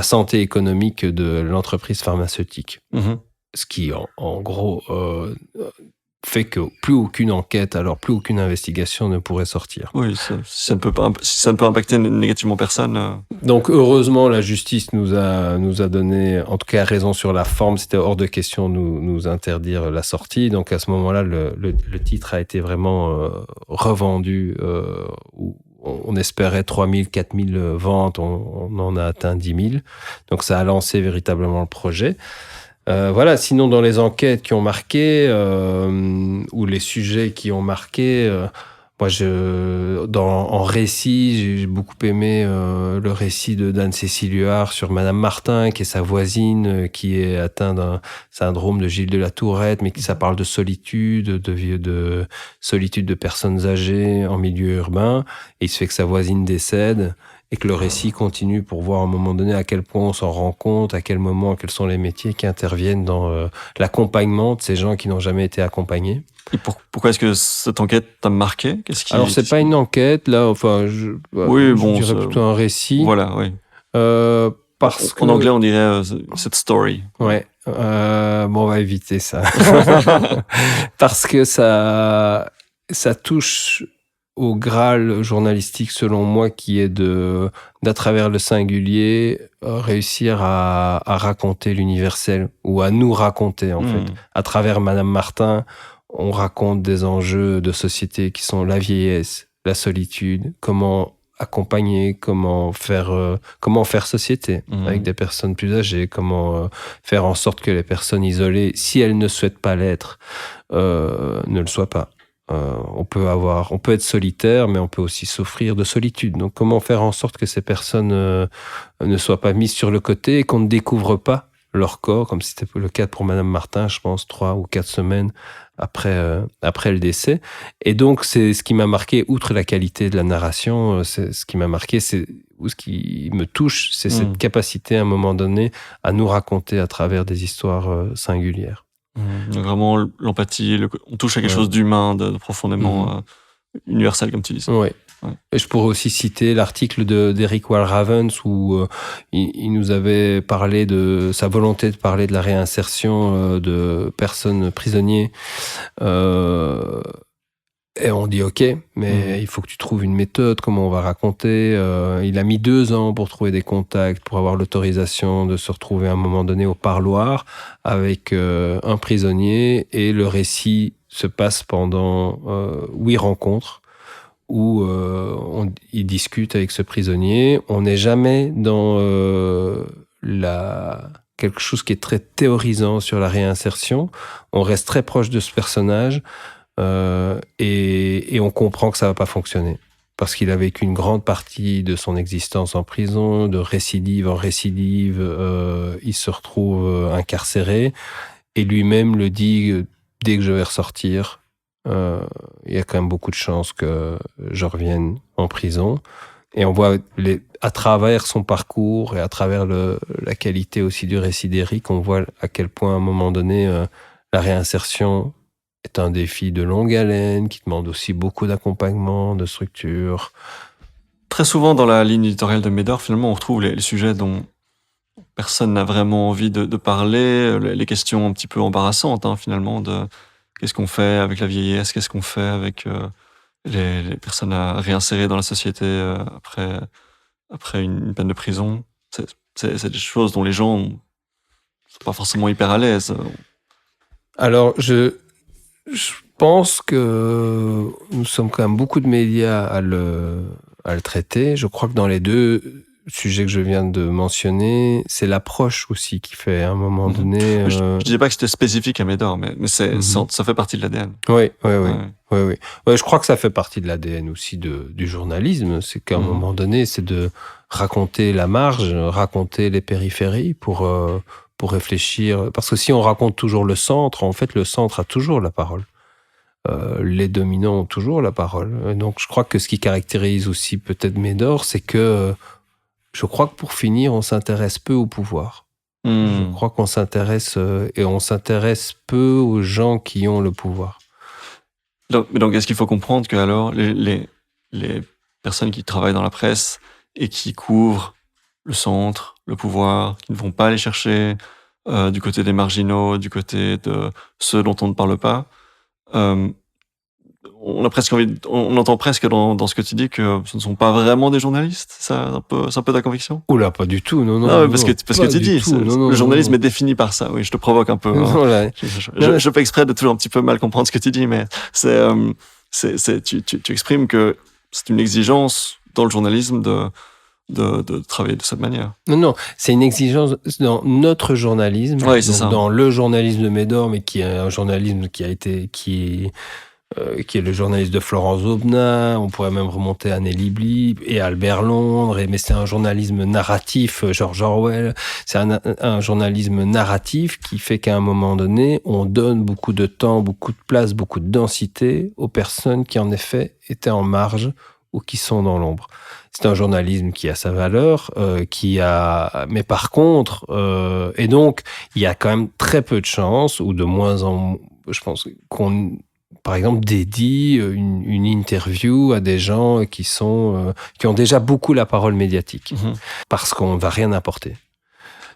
santé économique de l'entreprise pharmaceutique. Mm-hmm. Ce qui, en gros, fait que plus aucune enquête, alors plus aucune investigation ne pourrait sortir. Oui, ça ne peut impacter négativement personne. Donc, heureusement, la justice nous a donné, en tout cas, raison sur la forme. C'était hors de question de nous interdire la sortie. Donc, à ce moment-là, le titre a été vraiment revendu. On espérait 3 000, 4 000 ventes. On en a atteint 10 000. Donc, ça a lancé véritablement le projet. Voilà, sinon dans les enquêtes qui ont marqué ou les sujets qui ont marqué, moi en récit, j'ai beaucoup aimé le récit de d'Anne-Cécile Huard sur Madame Martin, qui est sa voisine, qui est atteinte d'un syndrome de Gilles de la Tourette, mais ça parle de solitude, de solitude de personnes âgées en milieu urbain, et il se fait que sa voisine décède. Et que le récit continue pour voir à un moment donné à quel point on s'en rend compte, à quel moment, quels sont les métiers qui interviennent dans l'accompagnement de ces gens qui n'ont jamais été accompagnés. Et pourquoi est-ce que cette enquête t'a marqué? Alors, c'est pas une enquête, là, enfin, je dirais plutôt un récit. Voilà, oui. Parce en anglais, on dirait cette story. Ouais. On va éviter ça. Parce que ça touche au Graal journalistique, selon moi, qui est d'à travers le singulier, réussir à raconter l'universel, ou à nous raconter, en fait. À travers Madame Martin, on raconte des enjeux de société qui sont la vieillesse, la solitude, comment accompagner, comment faire société avec des personnes plus âgées, comment faire en sorte que les personnes isolées, si elles ne souhaitent pas l'être, ne le soient pas. On peut être solitaire, mais on peut aussi souffrir de solitude. Donc, comment faire en sorte que ces personnes ne soient pas mises sur le côté et qu'on ne découvre pas leur corps, comme c'était le cas pour Madame Martin, je pense, 3 ou 4 semaines après le décès. Et donc, c'est ce qui m'a marqué, outre la qualité de la narration, ce qui m'a marqué, ou ce qui me touche, c'est cette capacité, à un moment donné, à nous raconter à travers des histoires singulières. Vraiment l'empathie, on touche à quelque chose d'humain, de profondément universel, comme tu dis. Oui. Ouais. Et je pourrais aussi citer l'article d'Eric Walravens où il nous avait parlé de sa volonté de parler de la réinsertion de personnes prisonniers. Et on dit ok, mais il faut que tu trouves une méthode, comment on va raconter. Il a mis 2 ans pour trouver des contacts, pour avoir l'autorisation de se retrouver à un moment donné au parloir avec un prisonnier, et le récit se passe pendant 8 rencontres où il discute avec ce prisonnier. On n'est jamais dans quelque chose qui est très théorisant sur la réinsertion. On reste très proche de ce personnage. Et on comprend que ça va pas fonctionner parce qu'il a vécu une grande partie de son existence en prison, de récidive en récidive, il se retrouve incarcéré et lui-même le dit, dès que je vais ressortir, il y a quand même beaucoup de chances que je revienne en prison. Et on voit à travers son parcours et à travers la qualité aussi du récit d'Eric, on voit à quel point à un moment donné la réinsertion est un défi de longue haleine, qui demande aussi beaucoup d'accompagnement, de structure. Très souvent, dans la ligne éditoriale de Médor, finalement, on retrouve les sujets dont personne n'a vraiment envie de parler, les questions un petit peu embarrassantes, finalement, de qu'est-ce qu'on fait avec la vieillesse, qu'est-ce qu'on fait avec les personnes à réinsérer dans la société après une peine de prison. C'est des choses dont les gens ne sont pas forcément hyper à l'aise. Alors, Je pense que nous sommes quand même beaucoup de médias à le traiter. Je crois que dans les deux sujets que je viens de mentionner, c'est l'approche aussi qui fait à un moment donné. Je disais pas que c'était spécifique à Médor, mais Mhm. ça fait partie de l'ADN. Oui, oui, oui. Ouais. Oui, oui. Ouais, je crois que ça fait partie de l'ADN aussi du journalisme. C'est qu'à un Mhm. moment donné, c'est de raconter la marge, raconter les périphéries pour réfléchir. Parce que si on raconte toujours le centre, en fait, le centre a toujours la parole. Les dominants ont toujours la parole. Donc, je crois que ce qui caractérise aussi peut-être Médor, c'est que je crois que pour finir, on s'intéresse peu au pouvoir. Je crois qu'on s'intéresse et on s'intéresse peu aux gens qui ont le pouvoir. Donc, est-ce qu'il faut comprendre que alors les personnes qui travaillent dans la presse et qui couvrent le centre, le pouvoir, qui ne vont pas aller chercher du côté des marginaux, du côté de ceux dont on ne parle pas, euh, on entend presque dans ce que tu dis que ce ne sont pas vraiment des journalistes. C'est un peu ta conviction? Oula, pas du tout, non, non, Non, non, parce non, que pas tu du dis, tout, non, non, le non, journalisme non. est défini par ça. Oui, je te provoque un peu. Hein. Non, là, non, Je fais exprès de toujours un petit peu mal comprendre ce que tu dis, mais tu exprimes que c'est une exigence dans le journalisme de travailler de cette manière. non, non, c'est une exigence dans notre journalisme, Oui, c'est donc ça. dans le journalisme de Médor, mais qui est un journalisme qui est le journaliste de Florence Aubenas. On pourrait même remonter à Nelly Bly et Albert Londres. Mais c'est un journalisme narratif, George Orwell. C'est un journalisme narratif qui fait qu'à un moment donné, on donne beaucoup de temps, beaucoup de place, beaucoup de densité aux personnes qui, en effet, étaient en marge ou qui sont dans l'ombre. C'est un journalisme qui a sa valeur, mais par contre, et donc, il y a quand même très peu de chances, ou de moins en, je pense, qu'on, par exemple, dédie une interview à des gens qui ont déjà beaucoup la parole médiatique, parce qu'on ne va rien apporter.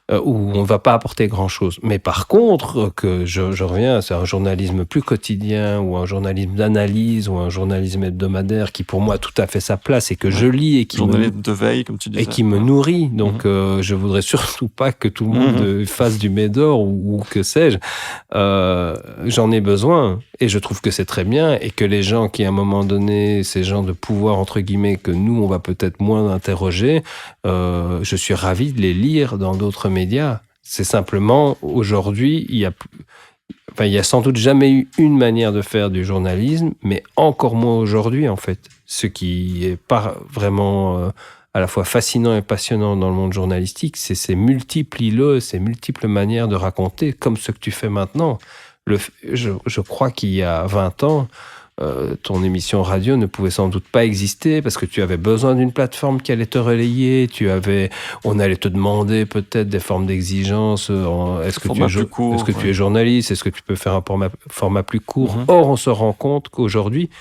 Où on ne va pas apporter grand-chose. Mais par contre, que je reviens, c'est un journalisme plus quotidien, ou un journalisme d'analyse, ou un journalisme hebdomadaire qui, pour moi, a tout à fait sa place et que je lis et qui Journalisme de veille, comme tu disais. et qui me nourrit. Donc, je voudrais surtout pas que tout le monde fasse du Médor ou que sais-je. J'en ai besoin et je trouve que c'est très bien et que les gens qui, à un moment donné, ces gens de pouvoir, entre guillemets, que nous, on va peut-être moins interroger, je suis ravi de les lire dans d'autres médias. C'est simplement, aujourd'hui, il y a sans doute jamais eu une manière de faire du journalisme, mais encore moins aujourd'hui, en fait. Ce qui est pas vraiment à la fois fascinant et passionnant dans le monde journalistique, c'est ces multiples îlots, ces multiples manières de raconter, comme ce que tu fais maintenant. Je crois qu'il y a 20 ans, ton émission radio ne pouvait sans doute pas exister parce que tu avais besoin d'une plateforme qui allait te relayer. On allait te demander peut-être des formes d'exigence. Est-ce que tu es journaliste? Est-ce que tu peux faire un format plus court? Or, on se rend compte qu'aujourd'hui,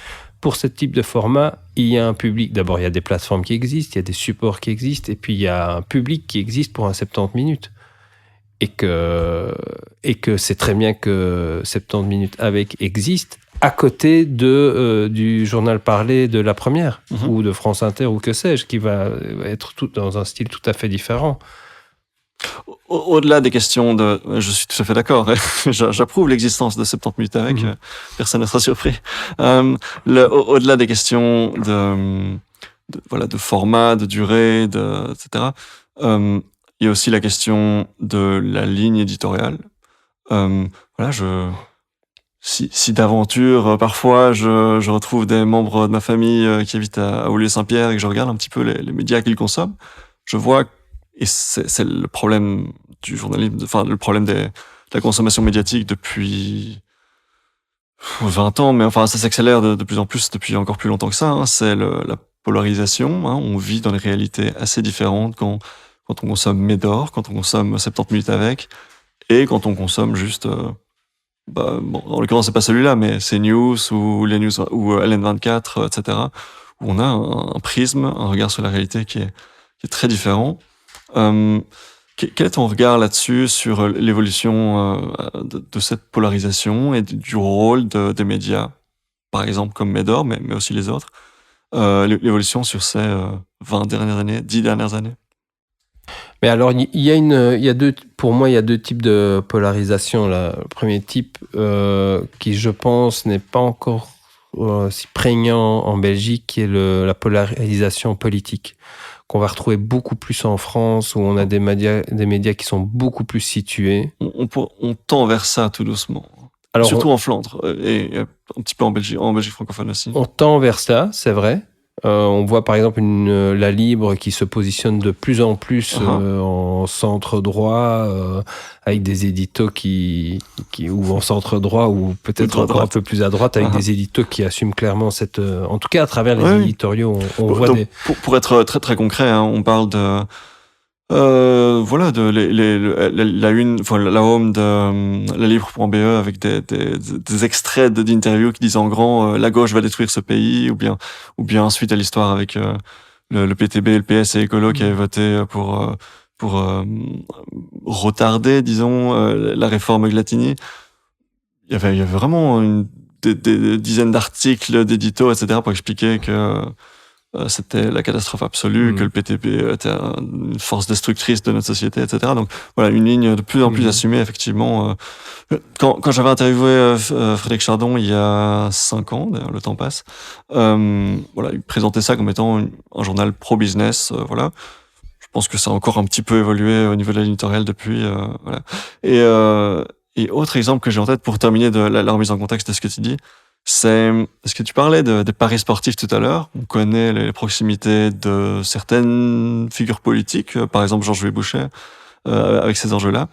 pour ce type de format, il y a un public. D'abord, il y a des plateformes qui existent, il y a des supports qui existent, et puis il y a un public qui existe pour un 70 minutes. Et que c'est très bien que 70 minutes avec existe à côté du journal parlé de la première, ou de France Inter, ou que sais-je, qui va être dans un style tout à fait différent. Au-delà des questions je suis tout à fait d'accord, j'approuve l'existence de 70 minutes avec, personne ne sera surpris. Au-delà des questions de format, de durée, etc., il y a aussi la question de la ligne éditoriale. Si d'aventure, parfois, je retrouve des membres de ma famille qui habitent à Aulnay-Saint-Pierre et que je regarde un petit peu les médias qu'ils consomment, je vois, et c'est le problème du journalisme, enfin le problème de la consommation médiatique depuis 20 ans, mais enfin ça s'accélère de plus en plus depuis encore plus longtemps que ça, hein, c'est la polarisation, hein, on vit dans des réalités assez différentes quand on consomme Médor, quand on consomme 70 minutes avec, et quand on consomme juste... en l'occurrence, c'est pas celui-là, mais CNews ou les news ou LN24, etc., où on a un prisme, un regard sur la réalité qui est très différent. Quel est ton regard là-dessus, sur l'évolution de cette polarisation et du rôle des médias, par exemple comme Médor, mais aussi les autres, l'évolution sur ces 20 dernières années, 10 dernières années? Mais alors, pour moi, il y a deux types de polarisation. Là. Le premier type, qui je pense n'est pas encore si prégnant en Belgique, qui est la polarisation politique, qu'on va retrouver beaucoup plus en France, où on a des médias qui sont beaucoup plus situés. On tend vers ça tout doucement. Alors, surtout en Flandre et un petit peu en Belgique francophone aussi. On tend vers ça, c'est vrai. On voit par exemple la Libre qui se positionne de plus en plus en centre droit, avec des éditos ou en centre droit, ou peut-être encore un peu plus à droite, avec des éditos qui assument clairement cette... en tout cas, à travers les éditoriaux, on voit donc, pour être très très concret, hein, on parle de... voilà, de la home de la Libre.be avec des extraits d'interviews qui disent en grand la gauche va détruire ce pays, ou bien ensuite à l'histoire avec le PTB, le PS et Écolo qui avaient voté pour retarder, disons, la réforme Glatini. Il y avait vraiment des dizaines d'articles, d'éditos, etc. pour expliquer que c'était la catastrophe absolue, que le PTB était une force destructrice de notre société, etc. Donc voilà, une ligne de plus en plus assumée, effectivement. Quand j'avais interviewé Frédéric Chardon il y a 5 ans, d'ailleurs le temps passe, voilà, il présentait ça comme étant un journal pro-business, voilà. Je pense que ça a encore un petit peu évolué au niveau de l'éditorial depuis, voilà. Et autre exemple que j'ai en tête pour terminer de la remise en contexte de ce que tu dis, est-ce que tu parlais des paris sportifs tout à l'heure? On connaît les proximités de certaines figures politiques, par exemple Georges-Louis Boucher, avec ces enjeux-là.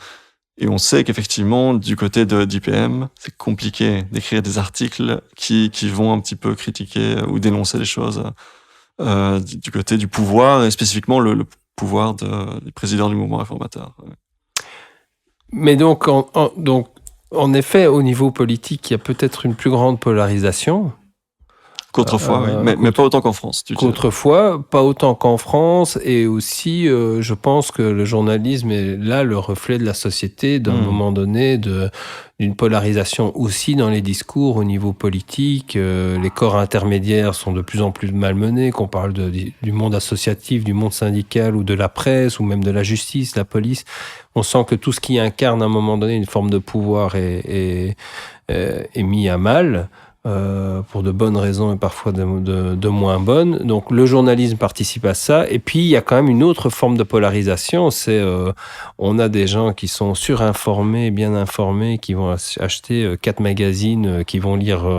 Et on sait qu'effectivement, du côté d'IPM, c'est compliqué d'écrire des articles qui vont un petit peu critiquer ou dénoncer les choses du côté du pouvoir, et spécifiquement le pouvoir du président du mouvement réformateur. Mais donc, en effet, au niveau politique, il y a peut-être une plus grande polarisation. Qu'autrefois, oui. Mais pas autant qu'en France. Qu'autrefois, pas autant qu'en France. Et aussi, je pense que le journalisme est là le reflet de la société, d'un moment donné, d'une polarisation aussi dans les discours au niveau politique. Les corps intermédiaires sont de plus en plus malmenés, qu'on parle du monde associatif, du monde syndical ou de la presse, ou même de la justice, la police. On sent que tout ce qui incarne à un moment donné une forme de pouvoir est mis à mal. Pour de bonnes raisons et parfois de moins bonnes. Donc le journalisme participe à ça. Et puis il y a quand même une autre forme de polarisation, c'est on a des gens qui sont surinformés, bien informés, qui vont acheter 4 magazines, qui vont lire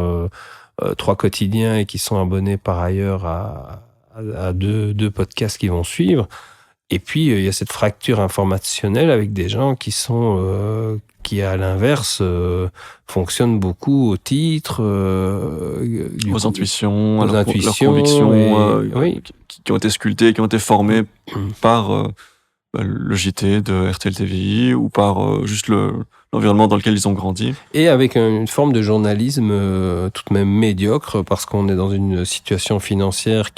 3 quotidiens et qui sont abonnés par ailleurs à deux podcasts qui vont suivre. Et puis il y a cette fracture informationnelle avec des gens qui sont qui à l'inverse fonctionnent beaucoup au titre, aux intuitions, leurs convictions, qui ont été sculptées, qui ont été formées par le JT de RTL TVI ou par juste l'environnement dans lequel ils ont grandi. Et avec une forme de journalisme tout de même médiocre, parce qu'on est dans une situation financière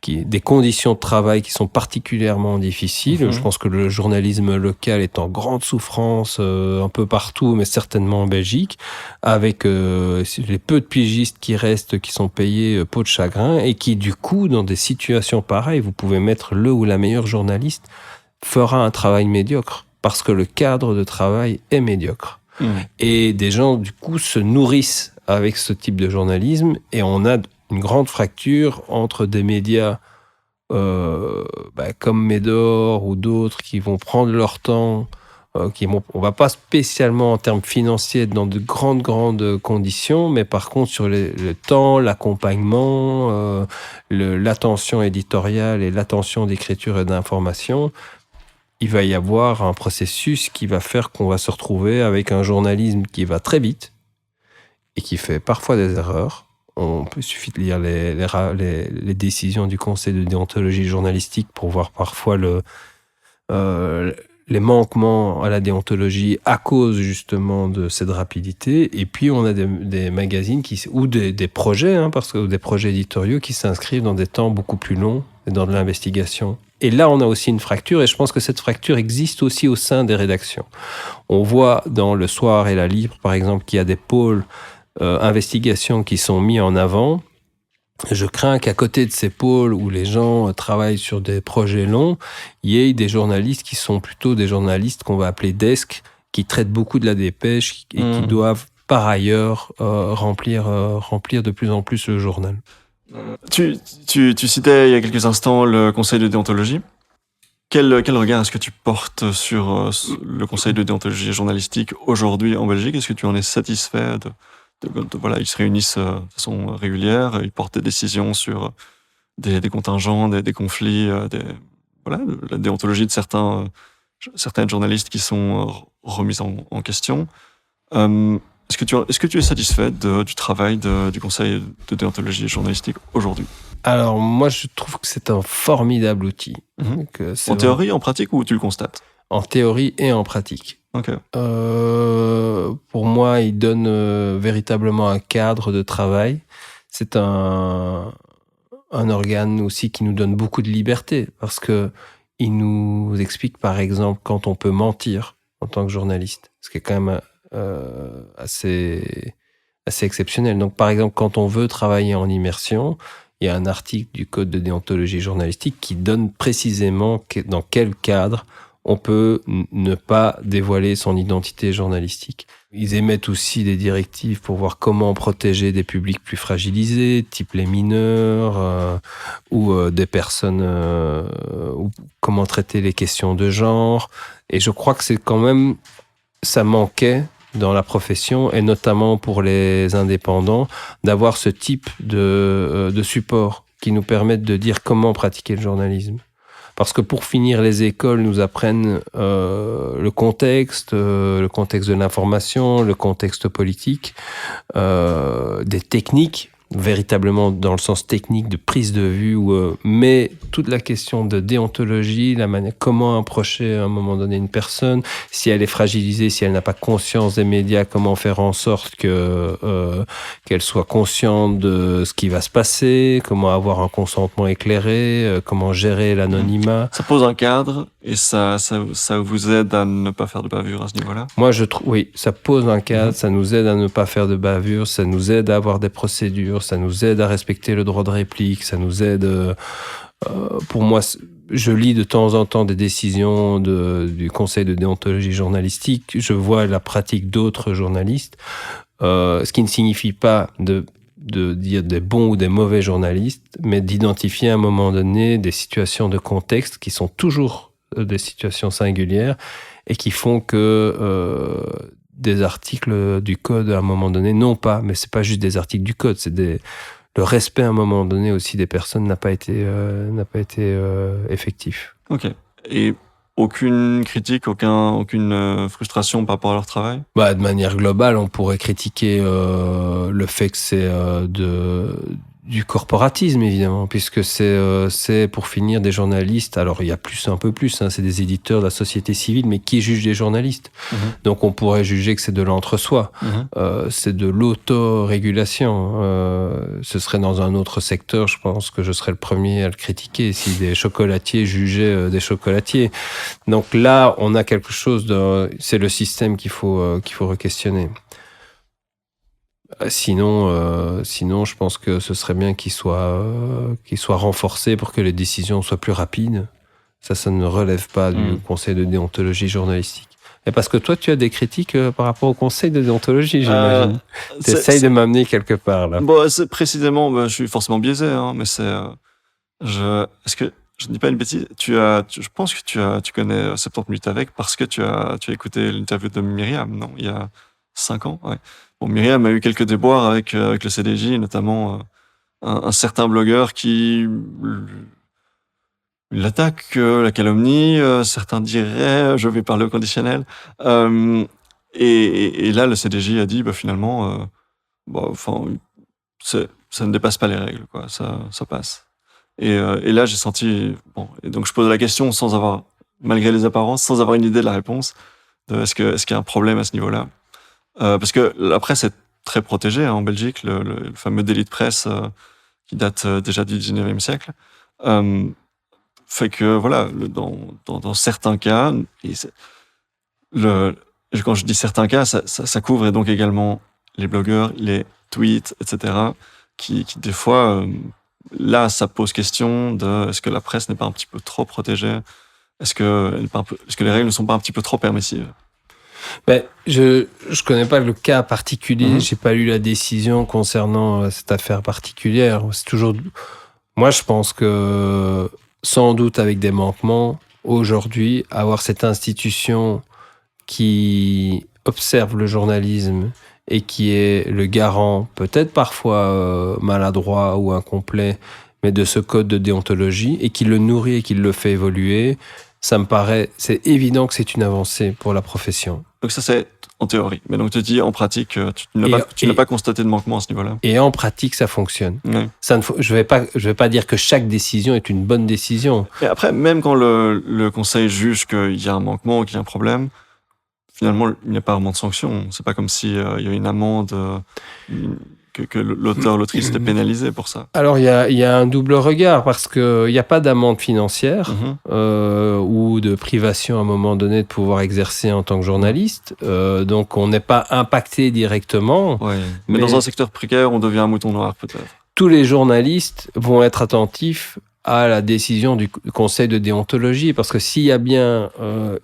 des conditions de travail qui sont particulièrement difficiles. Je pense que le journalisme local est en grande souffrance un peu partout, mais certainement en Belgique, avec les peu de pigistes qui restent, qui sont payés peau de chagrin, et qui, du coup, dans des situations pareilles, vous pouvez mettre le ou la meilleure journaliste, fera un travail médiocre, parce que le cadre de travail est médiocre. Et des gens, du coup, se nourrissent avec ce type de journalisme, et on a une grande fracture entre des médias comme Médor ou d'autres qui vont prendre leur temps, on va pas spécialement en termes financiers être dans de grandes conditions, mais par contre sur le temps, l'accompagnement, l'attention éditoriale et l'attention d'écriture et d'information, il va y avoir un processus qui va faire qu'on va se retrouver avec un journalisme qui va très vite et qui fait parfois des erreurs. Il suffit de lire les décisions du Conseil de déontologie journalistique pour voir parfois les manquements à la déontologie à cause justement de cette rapidité. Et puis on a des magazines ou des projets, parce que des projets éditoriaux qui s'inscrivent dans des temps beaucoup plus longs et dans de l'investigation. Et là, on a aussi une fracture, et je pense que cette fracture existe aussi au sein des rédactions. On voit dans Le Soir et La Libre, par exemple, qu'il y a des pôles investigations qui sont mis en avant, Je crains qu'à côté de ces pôles où les gens travaillent sur des projets longs, il y ait des journalistes qui sont plutôt des journalistes qu'on va appeler desk, qui traitent beaucoup de la dépêche et qui doivent par ailleurs remplir de plus en plus le journal. Tu citais il y a quelques instants le conseil de déontologie. Quel regard est-ce que tu portes sur le conseil de déontologie journalistique aujourd'hui en Belgique? Est-ce que tu en es satisfait voilà, ils se réunissent de façon régulière, ils portent des décisions sur des contingents, des conflits, voilà, la déontologie de certaines journalistes qui sont remises en question. Est-ce que tu es satisfait du travail du conseil de déontologie journalistique aujourd'hui? Alors moi je trouve que c'est un formidable outil. En théorie, en pratique, ou tu le constates? En théorie et en pratique. Okay. Pour moi, il donne véritablement un cadre de travail. C'est un organe aussi qui nous donne beaucoup de liberté parce que il nous explique, par exemple, quand on peut mentir en tant que journaliste, ce qui est quand même assez exceptionnel. Donc, par exemple, quand on veut travailler en immersion, il y a un article du Code de déontologie journalistique qui donne précisément dans quel cadre on peut ne pas dévoiler son identité journalistique. Ils émettent aussi des directives pour voir comment protéger des publics plus fragilisés, type les mineurs, ou des personnes, ou comment traiter les questions de genre. Et je crois que c'est quand même, ça manquait dans la profession, et notamment pour les indépendants, d'avoir ce type de support qui nous permettent de dire comment pratiquer le journalisme. Parce que pour finir, les écoles nous apprennent le contexte de l'information, le contexte politique, des techniques, véritablement dans le sens technique de prise de vue, mais toute la question de déontologie, la manière comment approcher à un moment donné une personne, si elle est fragilisée, si elle n'a pas conscience des médias, comment faire en sorte qu'elle soit consciente de ce qui va se passer, comment avoir un consentement éclairé, comment gérer l'anonymat. Ça pose un cadre et ça vous aide à ne pas faire de bavure à ce niveau-là? Moi, je trouve, oui, ça pose un cadre, ça nous aide à ne pas faire de bavure, ça nous aide à avoir des procédures, ça nous aide à respecter le droit de réplique, ça nous aide... pour moi, je lis de temps en temps des décisions du Conseil de déontologie journalistique, je vois la pratique d'autres journalistes, ce qui ne signifie pas de dire des bons ou des mauvais journalistes, mais d'identifier à un moment donné des situations de contexte qui sont toujours des situations singulières et qui font que des articles du code à un moment donné, non pas, mais c'est pas juste des articles du code, c'est le respect à un moment donné aussi des personnes n'a pas été effectif. Ok. Et aucune critique, aucune frustration par rapport à leur travail? De manière globale, on pourrait critiquer le fait que c'est du corporatisme, évidemment, puisque c'est pour finir des journalistes. Alors, il y a un peu plus, hein, c'est des éditeurs de la société civile, mais qui jugent des journalistes. Donc, on pourrait juger que c'est de l'entre-soi. C'est de l'autorégulation. Ce serait dans un autre secteur, je pense que je serais le premier à le critiquer, si des chocolatiers jugeaient des chocolatiers. Donc là, on a quelque chose c'est le système qu'il faut re-questionner. Sinon, je pense que ce serait bien qu'il soit renforcé pour que les décisions soient plus rapides. Ça ne relève pas du Conseil de déontologie journalistique. Et parce que toi, tu as des critiques par rapport au Conseil de déontologie, j'imagine. Tu essayes de m'amener quelque part, là. Bon, c'est précisément, je suis forcément biaisé, hein, mais est-ce que je ne dis pas une bêtise, je pense que tu connais 70 minutes avec parce que tu as écouté l'interview de Myriam, non? Il y a 5 ans, ouais. Bon, Myriam a eu quelques déboires avec le CDJ, notamment un certain blogueur qui l'attaque, la calomnie, certains diraient, je vais parler au conditionnel. Et là, le CDJ a dit, finalement, ça ne dépasse pas les règles, quoi. Ça passe. Et là, j'ai senti, et donc je pose la question sans avoir, malgré les apparences, sans avoir une idée de la réponse, est-ce qu'il y a un problème à ce niveau-là? Parce que la presse est très protégée, hein, en Belgique, le fameux délit de presse qui date déjà du 19e siècle, fait que, voilà, dans certains cas, quand je dis certains cas, ça couvre donc également les blogueurs, les tweets, etc., qui des fois, là, ça pose question de est-ce que la presse n'est pas un petit peu trop protégée? Est-ce que les règles ne sont pas un petit peu trop permissives? Ben, je connais pas le cas particulier, j'ai pas lu la décision concernant cette affaire particulière. C'est toujours... Moi, je pense que, sans doute avec des manquements, aujourd'hui, avoir cette institution qui observe le journalisme et qui est le garant, peut-être parfois maladroit ou incomplet, mais de ce code de déontologie, et qui le nourrit et qui le fait évoluer, ça me paraît, c'est évident que c'est une avancée pour la profession. Donc ça, c'est en théorie. Mais donc tu dis, en pratique, tu n'as pas constaté de manquement à ce niveau-là. Et en pratique, ça fonctionne. Oui. Je vais pas dire que chaque décision est une bonne décision. Et après, même quand le conseil juge qu'il y a un manquement, qu'il y a un problème, finalement, il n'y a pas vraiment de sanction. C'est pas comme si il y a une amende, que l'autrice était pénalisé pour ça. Alors, il y a un double regard, parce qu'il n'y a pas d'amende financière ou de privation à un moment donné de pouvoir exercer en tant que journaliste. Donc, on n'est pas impacté directement. Ouais. Mais dans un secteur précaire, on devient un mouton noir, peut-être. Tous les journalistes vont être attentifs à la décision du conseil de déontologie, parce que s'il y a bien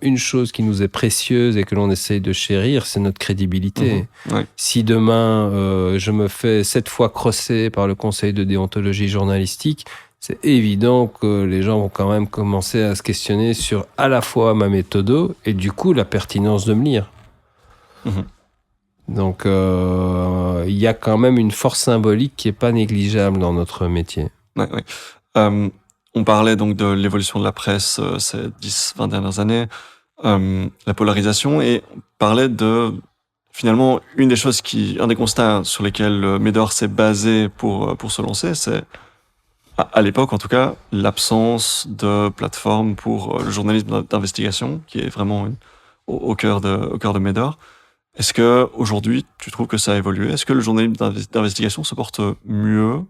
une chose qui nous est précieuse et que l'on essaye de chérir, c'est notre crédibilité. Ouais. Si demain je me fais 7 fois crosser par le conseil de déontologie journalistique, c'est évident que les gens vont quand même commencer à se questionner sur à la fois ma méthode et du coup la pertinence de me lire. Donc il y a quand même une force symbolique qui n'est pas négligeable dans notre métier. Ouais. On parlait donc de l'évolution de la presse ces 10-20 dernières années, la polarisation, et on parlait de, finalement, un des constats sur lesquels Médor s'est basé pour se lancer, c'est, à l'époque en tout cas, l'absence de plateforme pour le journalisme d'investigation, qui est vraiment au cœur de Médor. Est-ce que aujourd'hui, tu trouves que ça a évolué? Est-ce que le journalisme d'investigation se porte mieux,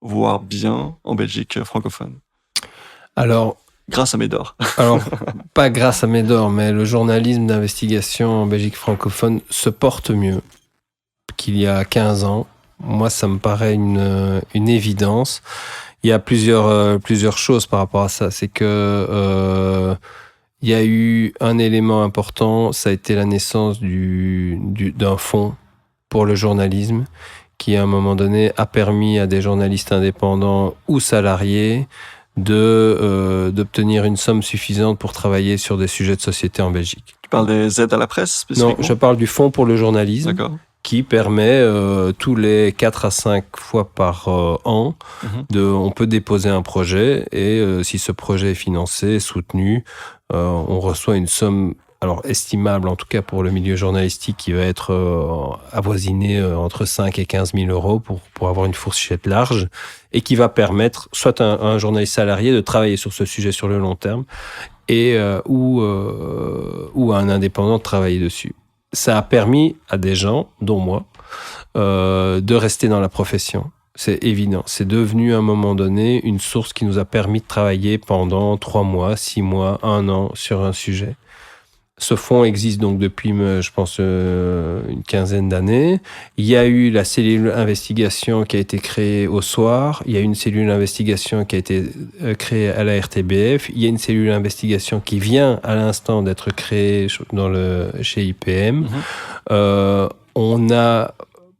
voire bien, en Belgique francophone? Alors, grâce à Médor. Alors, pas grâce à Médor, mais le journalisme d'investigation en Belgique francophone se porte mieux qu'il y a 15 ans. Moi, ça me paraît une évidence. Il y a plusieurs choses par rapport à ça. C'est que il y a eu un élément important, ça a été la naissance d'un fonds pour le journalisme qui, à un moment donné, a permis à des journalistes indépendants ou salariés d'obtenir une somme suffisante pour travailler sur des sujets de société en Belgique. Tu parles des aides à la presse spécifiquement? Non, je parle du Fonds pour le journalisme. D'accord. Qui permet tous les 4 à 5 fois par an, on peut déposer un projet et si ce projet est financé, soutenu, on reçoit une somme, alors estimable en tout cas pour le milieu journalistique, qui va être avoisinée entre 5 et 15 000 euros pour avoir une fourchette large, et qui va permettre soit à un journaliste salarié de travailler sur ce sujet sur le long terme, et ou à un indépendant de travailler dessus. Ça a permis à des gens, dont moi, de rester dans la profession. C'est évident. C'est devenu à un moment donné une source qui nous a permis de travailler pendant 3 mois, 6 mois, 1 an sur un sujet. Ce fonds existe donc depuis, je pense, une quinzaine d'années. Il y a eu la cellule investigation qui a été créée au soir. Il y a une cellule investigation qui a été créée à la RTBF. Il y a une cellule investigation qui vient à l'instant d'être créée chez IPM. On a,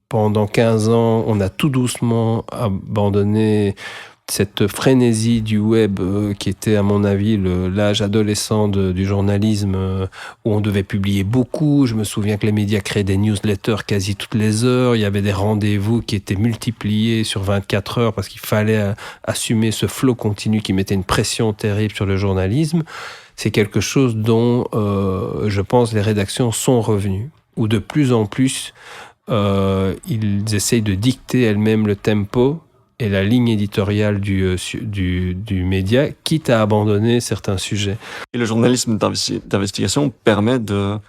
pendant 15 ans, on a tout doucement abandonné cette frénésie du web qui était, à mon avis, l'âge adolescent du journalisme, où on devait publier beaucoup. Je me souviens que les médias créaient des newsletters quasi toutes les heures. Il y avait des rendez-vous qui étaient multipliés sur 24 heures parce qu'il fallait assumer ce flot continu qui mettait une pression terrible sur le journalisme. C'est quelque chose dont, je pense, les rédactions sont revenues, où de plus en plus, ils essayent de dicter elles-mêmes le tempo et la ligne éditoriale du média, quitte à abandonner certains sujets. Et le journalisme d'investigation permet de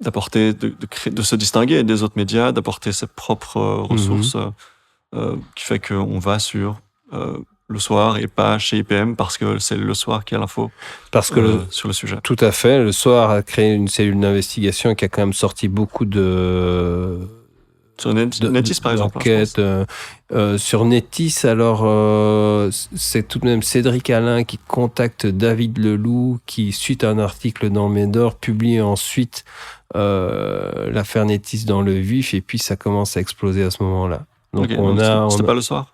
se distinguer des autres médias, d'apporter ses propres ressources, qui fait qu'on va sur le soir et pas chez IPM parce que c'est le soir qui a l'info sur le sujet. Tout à fait. Le soir a créé une cellule d'investigation qui a quand même sorti beaucoup Sur Netis, par exemple. D'enquête. Sur Netis, alors, c'est tout de même Cédric Alain qui contacte David Leloup, qui, suite à un article dans Médor, publie ensuite l'affaire Netis dans le vif, et puis ça commence à exploser à ce moment-là. Donc, c'était pas le soir?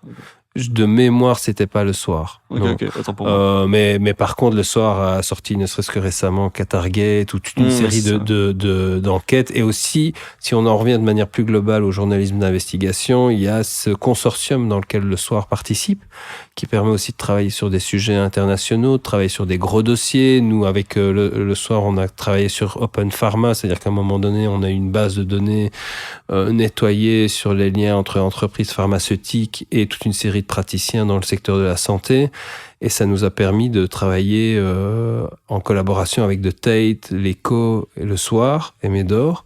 De mémoire, c'était pas le soir. Ok, autant pour moi. Mais par contre, le soir a sorti, ne serait-ce que récemment, Qatargate, toute une série d'enquêtes. Et aussi, si on en revient de manière plus globale au journalisme d'investigation, il y a ce consortium dans lequel le soir participe, qui permet aussi de travailler sur des sujets internationaux, de travailler sur des gros dossiers. Nous, avec le soir, on a travaillé sur Open Pharma, c'est-à-dire qu'à un moment donné, on a une base de données nettoyée sur les liens entre entreprises pharmaceutiques et toute une série de praticiens dans le secteur de la santé. Et ça nous a permis de travailler en collaboration avec The Tate, l'Echo, le Soir et Médor.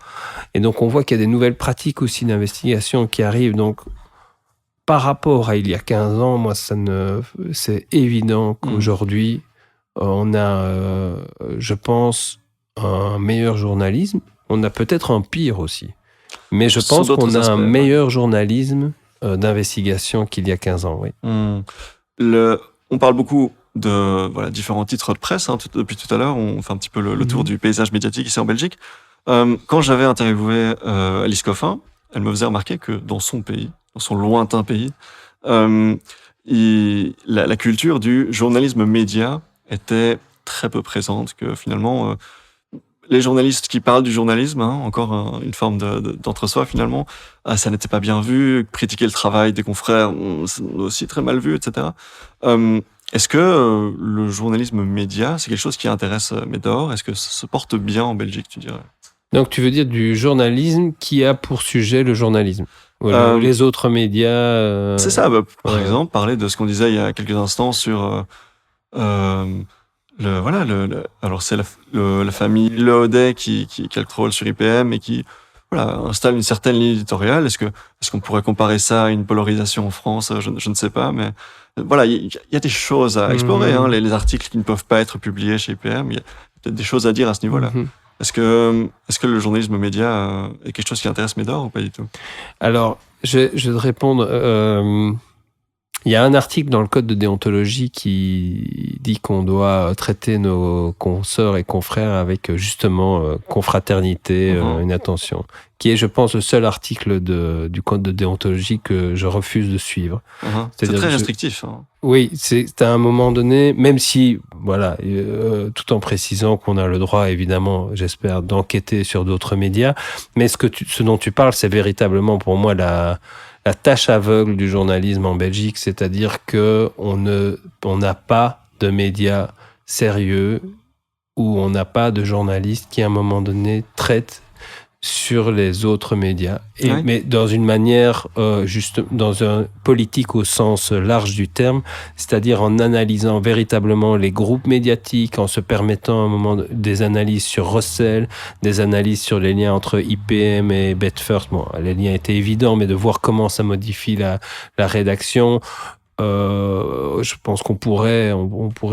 Et donc, on voit qu'il y a des nouvelles pratiques aussi d'investigation qui arrivent. Donc, par rapport à il y a 15 ans, moi, c'est évident qu'aujourd'hui, on a, je pense, un meilleur journalisme. On a peut-être un pire aussi. Mais je pense qu'on a un meilleur journalisme d'investigation qu'il y a 15 ans, oui. On parle beaucoup de différents titres de presse depuis tout à l'heure. On fait un petit peu le tour du paysage médiatique ici en Belgique. Quand j'avais interviewé Alice Coffin, elle me faisait remarquer que dans son pays, dans son lointain pays, la culture du journalisme média était très peu présente, que finalement... les journalistes qui parlent du journalisme, encore une forme d'entre-soi finalement, ça n'était pas bien vu. Critiquer le travail des confrères, c'est aussi très mal vu, etc. Est-ce que le journalisme média, c'est quelque chose qui intéresse Médor? Est-ce que ça se porte bien en Belgique, tu dirais? Donc tu veux dire du journalisme qui a pour sujet le journalisme, ou les autres médias C'est ça, par exemple, parler de ce qu'on disait il y a quelques instants sur... alors c'est la famille Leaudet qui a le contrôle sur IPM et qui installe une certaine ligne éditoriale. Est-ce qu'on pourrait comparer ça à une polarisation en France? Je ne sais pas, mais il y a des choses à explorer. Les articles qui ne peuvent pas être publiés chez IPM, il y a peut-être des choses à dire à ce niveau-là. Est-ce que le journalisme média est quelque chose qui intéresse Médor ou pas du tout? Alors, je vais te répondre. Il y a un article dans le code de déontologie qui dit qu'on doit traiter nos consoeurs et confrères avec justement confraternité, une attention, qui est, je pense, le seul article du code de déontologie que je refuse de suivre. C'est très restrictif. Oui, c'est à un moment donné, même si, tout en précisant qu'on a le droit, évidemment, j'espère, d'enquêter sur d'autres médias, mais ce dont tu parles, c'est véritablement pour moi la tâche aveugle du journalisme en Belgique, c'est-à-dire que on n'a pas de médias sérieux où on n'a pas de journalistes qui, à un moment donné, traitent sur les autres médias. Mais dans une manière, dans un politique au sens large du terme, c'est-à-dire en analysant véritablement les groupes médiatiques, en se permettant à un moment des analyses sur Russell, des analyses sur les liens entre IPM et BetFirst. Bon, les liens étaient évidents, mais de voir comment ça modifie la rédaction. Je pense qu'on pourrait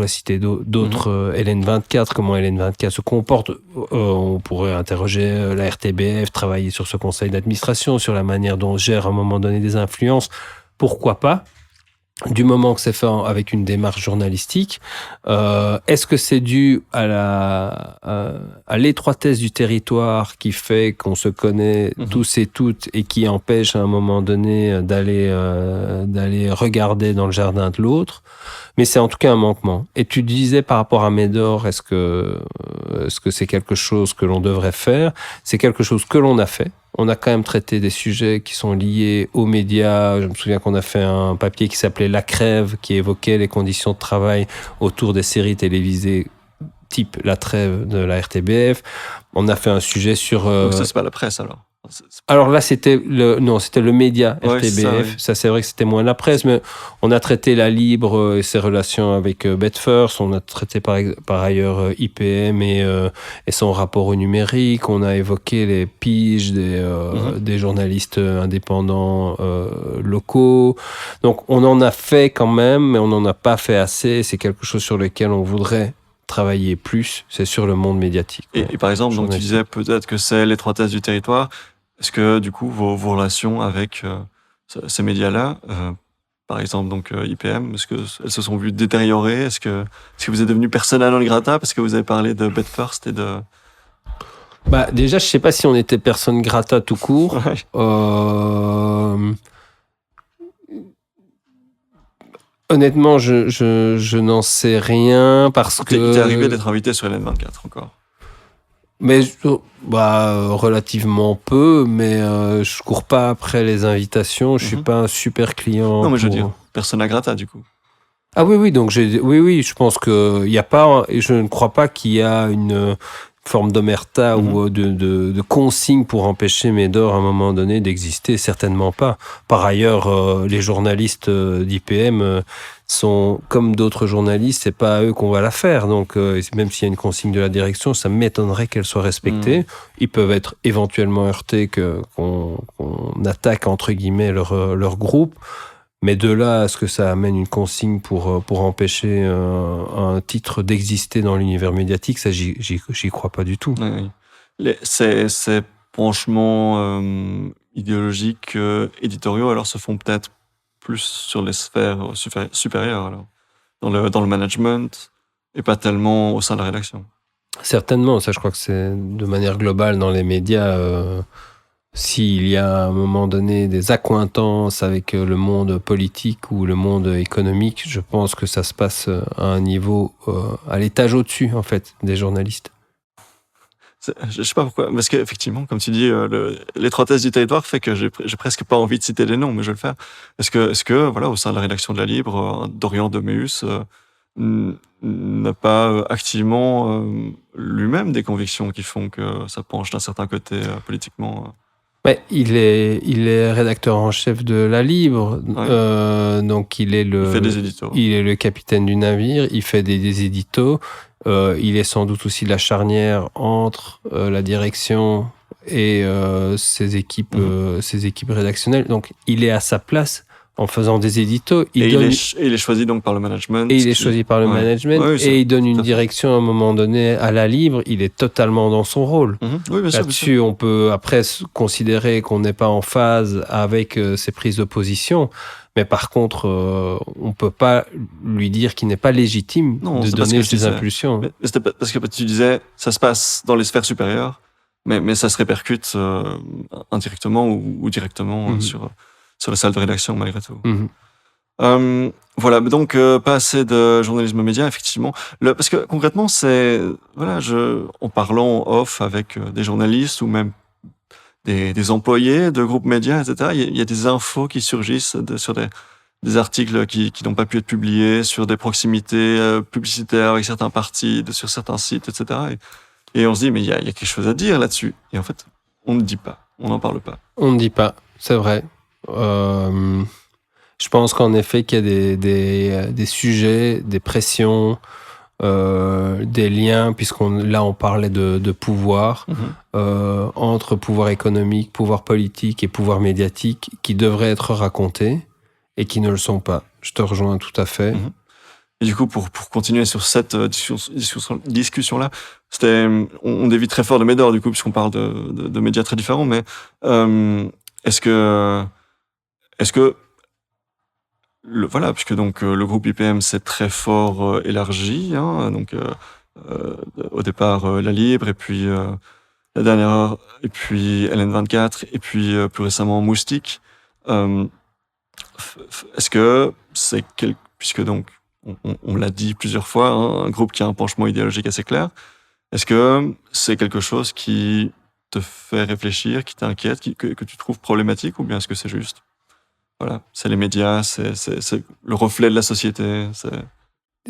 citer d'autres LN24, comment LN24 se comporte. On pourrait interroger la RTBF, travailler sur ce conseil d'administration, sur la manière dont on gère à un moment donné des influences. Pourquoi pas? Du moment que c'est fait avec une démarche journalistique, est-ce que c'est dû à l'étroitesse du territoire qui fait qu'on se connaît tous et toutes et qui empêche à un moment donné d'aller regarder dans le jardin de l'autre? Mais c'est en tout cas un manquement. Et tu disais par rapport à Médor, est-ce que c'est quelque chose que l'on devrait faire? C'est quelque chose que l'on a fait. On a quand même traité des sujets qui sont liés aux médias. Je me souviens qu'on a fait un papier qui s'appelait La Crève, qui évoquait les conditions de travail autour des séries télévisées type La Trêve de la RTBF. On a fait un sujet sur... Donc ça, c'est pas la presse, alors? Alors là, c'était le média RTBF. Ça, c'est vrai que c'était moins la presse, mais on a traité la Libre et ses relations avec BetFirst. On a traité par ailleurs IPM et son rapport au numérique. On a évoqué les piges des journalistes indépendants locaux. Donc, on en a fait quand même, mais on n'en a pas fait assez. C'est quelque chose sur lequel on voudrait travailler plus. C'est sur le monde médiatique. Et par exemple, donc tu disais peut-être que c'est l'étroitesse du territoire. est-ce que du coup vos relations avec ces médias-là, par exemple donc IPM, est-ce que elles se sont vues détériorer? Est-ce que vous êtes devenu persona non grata parce que vous avez parlé de Bet First et de Bah, déjà, je sais pas si on était personne grata tout court. Ouais. Honnêtement, je n'en sais rien parce que. Il t'est arrivé d'être invité sur LN24 encore? Mais relativement peu, mais je cours pas après les invitations. Je suis pas un super client. Non, mais je veux dire persona grata du coup. Ah oui, donc oui, je pense que il y a pas, et je ne crois pas qu'il y a une forme d'omerta ou de consigne pour empêcher Médor à un moment donné d'exister, certainement pas. Par ailleurs, les journalistes d'IPM sont comme d'autres journalistes, c'est pas à eux qu'on va la faire. Donc même s'il y a une consigne de la direction, ça m'étonnerait qu'elle soit respectée. Ils peuvent être éventuellement heurtés qu'on attaque entre guillemets leur groupe. Mais de là à ce que ça amène une consigne pour empêcher un titre d'exister dans l'univers médiatique, ça, j'y crois pas du tout. Oui. Ces penchements idéologiques, éditoriaux, alors se font peut-être plus sur les sphères supérieures, alors, dans le management, et pas tellement au sein de la rédaction. Certainement, ça je crois que c'est de manière globale dans les médias. S'il y a à un moment donné des accointances avec le monde politique ou le monde économique, je pense que ça se passe à un niveau, à l'étage au-dessus, en fait, des journalistes. Je sais pas pourquoi, parce qu'effectivement, comme tu dis, l'étroitesse du territoire fait que j'ai presque pas envie de citer des noms, mais je vais le faire. Est-ce que voilà, au sein de la rédaction de La Libre, Dorian Deméus n'a pas activement lui-même des convictions qui font que ça penche d'un certain côté politiquement Mais il est rédacteur en chef de La Libre, donc il fait des éditos. Il est le capitaine du navire, il fait des éditos, il est sans doute aussi la charnière entre la direction et ses équipes rédactionnelles. Donc il est à sa place en faisant des éditos. Il est choisi donc par le management. Et il est choisi par le management, et il donne une direction à un moment donné à La Libre. Il est totalement dans son rôle. Oui, bien sûr, là-dessus, on peut après considérer qu'on n'est pas en phase avec ses prises de position. Mais par contre, on ne peut pas lui dire qu'il n'est pas légitime de donner ses impulsions. Mais c'était parce que tu disais, ça se passe dans les sphères supérieures, mais ça se répercute indirectement ou directement sur la salle de rédaction, malgré tout. Voilà, donc pas assez de journalisme média, effectivement. Parce que concrètement, en parlant off avec des journalistes ou même des employés de groupes médias, etc., il y a des infos qui surgissent sur des articles qui n'ont pas pu être publiés, sur des proximités publicitaires avec certains partis, sur certains sites, etc. Et on se dit, mais il y a quelque chose à dire là-dessus. Et en fait, on ne dit pas, on n'en parle pas. On ne dit pas, c'est vrai. Je pense qu'en effet qu'il y a des sujets, des pressions, des liens, là on parlait de pouvoir, entre pouvoir économique, pouvoir politique et pouvoir médiatique, qui devraient être racontés et qui ne le sont pas. Je te rejoins tout à fait. Et du coup, pour continuer sur cette discussion-là, on dévie très fort de Médor, du coup, puisqu'on parle de médias très différents, mais est-ce que voilà, puisque donc le groupe IPM c'est très fort élargi, donc au départ La Libre, et puis la dernière heure, et puis LN24, et puis plus récemment Moustique. Est-ce que puisque donc on l'a dit plusieurs fois, un groupe qui a un penchement idéologique assez clair, est-ce que c'est quelque chose qui te fait réfléchir, qui t'inquiète, que tu trouves problématique, ou bien est-ce que c'est juste voilà, c'est les médias, c'est le reflet de la société.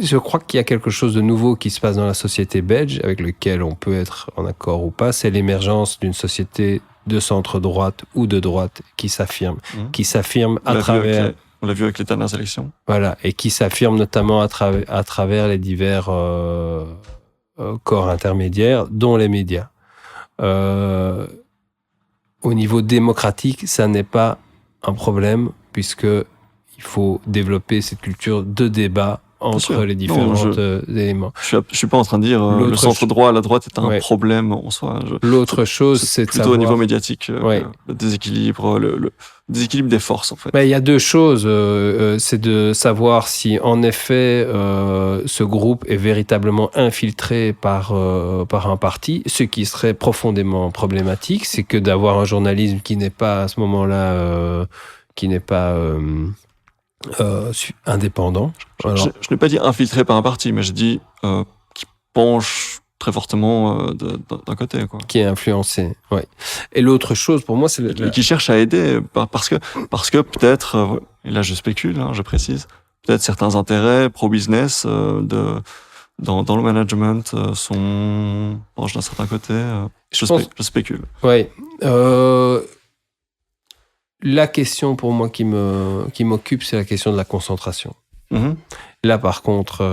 Je crois qu'il y a quelque chose de nouveau qui se passe dans la société belge, avec lequel on peut être en accord ou pas. C'est l'émergence d'une société de centre-droite ou de droite qui s'affirme. Qui s'affirme à travers... On l'a vu avec les dernières élections. Voilà, et qui s'affirme notamment à travers les divers corps intermédiaires, dont les médias. Au niveau démocratique, ça n'est pas un problème, puisque il faut développer cette culture de débat entre les différents éléments. Je suis pas en train de dire le centre droit à la droite est un problème en soi. L'autre chose, c'est de plutôt au niveau médiatique, le déséquilibre, le déséquilibre des forces en fait. Il y a deux choses, c'est de savoir si en effet ce groupe est véritablement infiltré par un parti. Ce qui serait profondément problématique, c'est que d'avoir un journalisme qui n'est pas à ce moment-là, qui n'est pas indépendant. Je n'ai pas dit infiltré par un parti, mais je dis qui penche très fortement d'un côté, quoi. Qui est influencé, oui. Et l'autre chose, pour moi, c'est qui cherche à aider, parce que peut-être, et là je spécule, je précise, peut-être certains intérêts pro-business dans le management penchent d'un certain côté. Je spécule. Oui. La question pour moi qui m'occupe, c'est la question de la concentration. Mm-hmm. Là, par contre,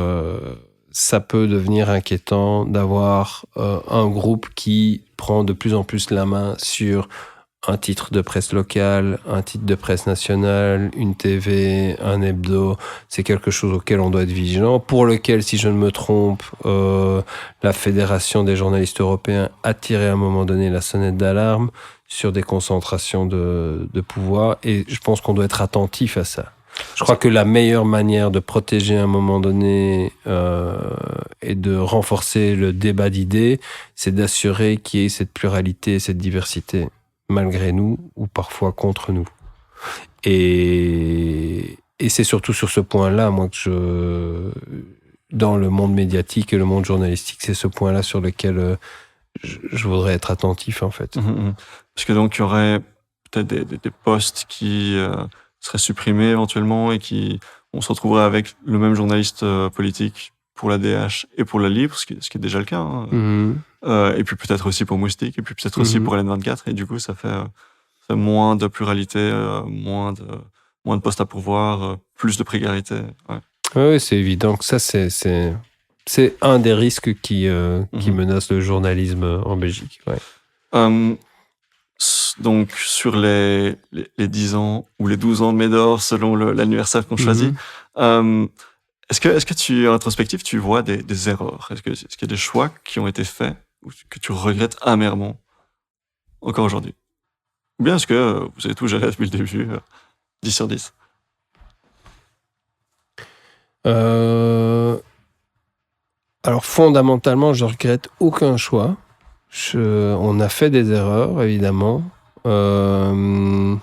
ça peut devenir inquiétant d'avoir un groupe qui prend de plus en plus la main sur un titre de presse locale, un titre de presse nationale, une TV, un hebdo. C'est quelque chose auquel on doit être vigilant, pour lequel, si je ne me trompe, la Fédération des journalistes européens a tiré à un moment donné la sonnette d'alarme sur des concentrations de pouvoir, et je pense qu'on doit être attentif à ça. Je crois que la meilleure manière de protéger à un moment donné et de renforcer le débat d'idées, c'est d'assurer qu'il y ait cette pluralité et cette diversité, malgré nous ou parfois contre nous. Et c'est surtout sur ce point-là, moi, que dans le monde médiatique et le monde journalistique, c'est ce point-là sur lequel je voudrais être attentif, en fait. Parce que donc, il y aurait peut-être des postes qui seraient supprimés éventuellement et on se retrouverait avec le même journaliste politique pour la DH et pour la Libre, ce qui est déjà le cas. Et puis peut-être aussi pour Moustique, et puis peut-être aussi pour LN24, et du coup, ça fait moins de pluralité, moins de postes à pourvoir, plus de précarité. Ouais. Oui, c'est évident que ça, c'est un des risques qui menace le journalisme en Belgique. Ouais. Donc, sur les 10 ans ou les 12 ans de Médor, selon l'anniversaire qu'on choisit, est-ce que tu, en rétrospective, tu vois des erreurs? Est-ce qu'il y a des choix qui ont été faits ou que tu regrettes amèrement encore aujourd'hui? Ou bien est-ce que vous avez tout géré depuis le début, 10 sur 10? Alors, fondamentalement, je regrette aucun choix. On a fait des erreurs, évidemment. Ou en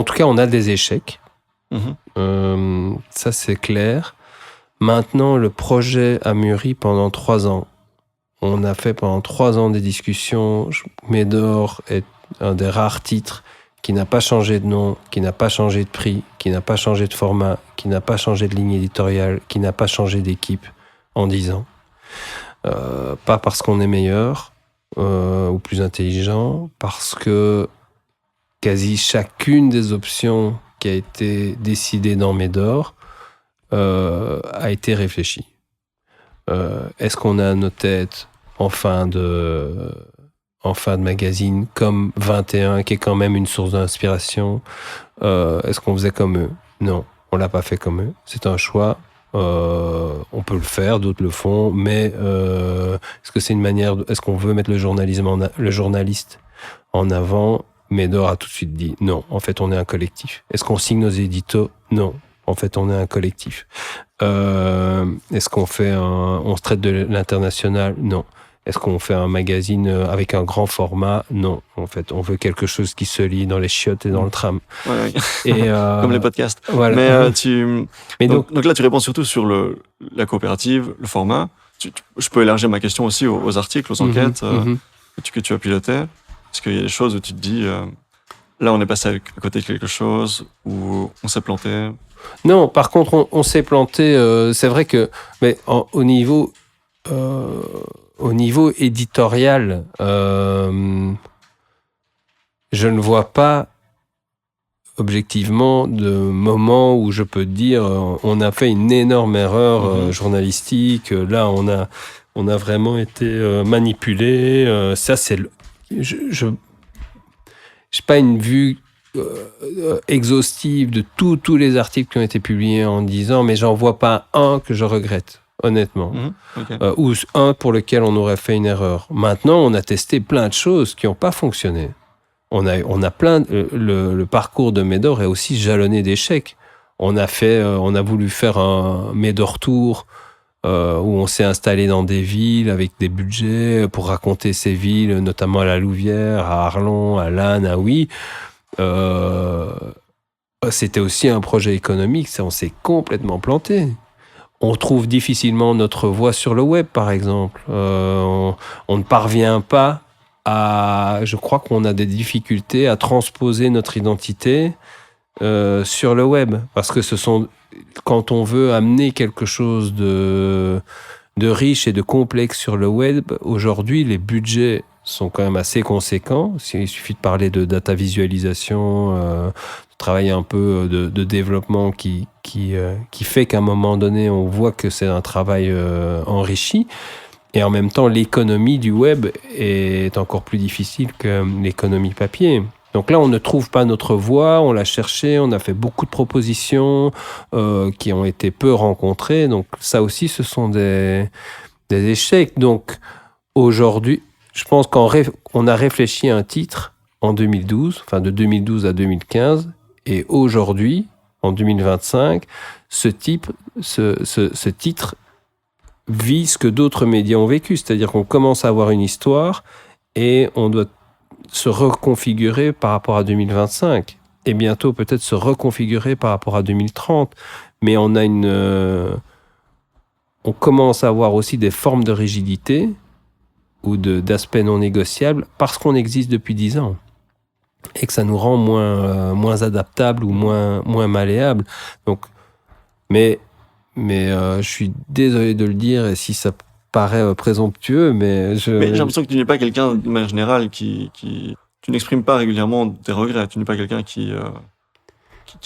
tout cas, on a des échecs. Ça, c'est clair. Maintenant, le projet a mûri pendant 3 ans. On a fait pendant 3 ans des discussions. Médor est un des rares titres qui n'a pas changé de nom, qui n'a pas changé de prix, qui n'a pas changé de format, qui n'a pas changé de ligne éditoriale, qui n'a pas changé d'équipe en 10 ans. Pas parce qu'on est meilleur ou plus intelligent, parce que quasi chacune des options qui a été décidée dans Médor a été réfléchie. Est-ce qu'on a à nos têtes en fin de magazine comme 21, qui est quand même une source d'inspiration, est-ce qu'on faisait comme eux? Non, on l'a pas fait comme eux. C'est un choix. On peut le faire, d'autres le font, mais est-ce que c'est une manière est-ce qu'on veut mettre le journaliste en avant? Médor a tout de suite dit non, en fait on est un collectif. Est-ce qu'on signe nos éditos? Non, en fait on est un collectif. Est-ce qu'on fait on se traite de l'international? Non. Est-ce qu'on fait un magazine avec un grand format? Non. En fait, on veut quelque chose qui se lit dans les chiottes et dans le tram. Ouais. Et comme les podcasts. Voilà. Mais donc là, tu réponds surtout sur la coopérative, le format. Je peux élargir ma question aussi aux articles, aux enquêtes que tu as pilotées. Est-ce qu'il y a des choses où tu te dis, là, on est passé à côté de quelque chose, ou on s'est planté? Non, par contre, on s'est planté. C'est vrai que, mais au niveau éditorial, je ne vois pas objectivement de moment où je peux dire on a fait une énorme erreur journalistique. Là, on a vraiment été manipulé. Ça, c'est je n'ai pas une vue exhaustive de tous les articles qui ont été publiés en 10 ans, mais j'en vois pas un que je regrette, honnêtement. Okay. Ou un pour lequel on aurait fait une erreur. Maintenant, on a testé plein de choses qui n'ont pas fonctionné. On a plein... Le parcours de Médor est aussi jalonné d'échecs. On a voulu faire un Médor Tour où on s'est installé dans des villes avec des budgets pour raconter ces villes, notamment à la Louvière, à Arlon, à Lannes, à Huy. C'était aussi un projet économique, ça, on s'est complètement planté. On trouve difficilement notre voix sur le web, par exemple. On ne parvient pas à... Je crois qu'on a des difficultés à transposer notre identité sur le web. Parce que quand on veut amener quelque chose de riche et de complexe sur le web, aujourd'hui, les budgets sont quand même assez conséquents. Il suffit de parler de data visualisation, de travailler un peu de développement qui fait qu'à un moment donné, on voit que c'est un travail enrichi. Et en même temps, l'économie du web est encore plus difficile que l'économie papier. Donc là, on ne trouve pas notre voie, on l'a cherché, on a fait beaucoup de propositions qui ont été peu rencontrées. Donc ça aussi, ce sont des échecs. Donc aujourd'hui, je pense qu'on a réfléchi à un titre en 2012, enfin de 2012 à 2015, et aujourd'hui, en 2025, ce titre vit ce que d'autres médias ont vécu. C'est-à-dire qu'on commence à avoir une histoire et on doit se reconfigurer par rapport à 2025 et bientôt peut-être se reconfigurer par rapport à 2030. Mais on commence à avoir aussi des formes de rigidité ou d'aspects non négociables parce qu'on existe depuis 10 ans et que ça nous rend moins adaptables ou moins malléables. Donc, mais je suis désolé de le dire et si ça paraît présomptueux, mais j'ai l'impression que tu n'es pas quelqu'un, de manière générale, tu n'exprimes pas régulièrement des regrets. Tu n'es pas quelqu'un qui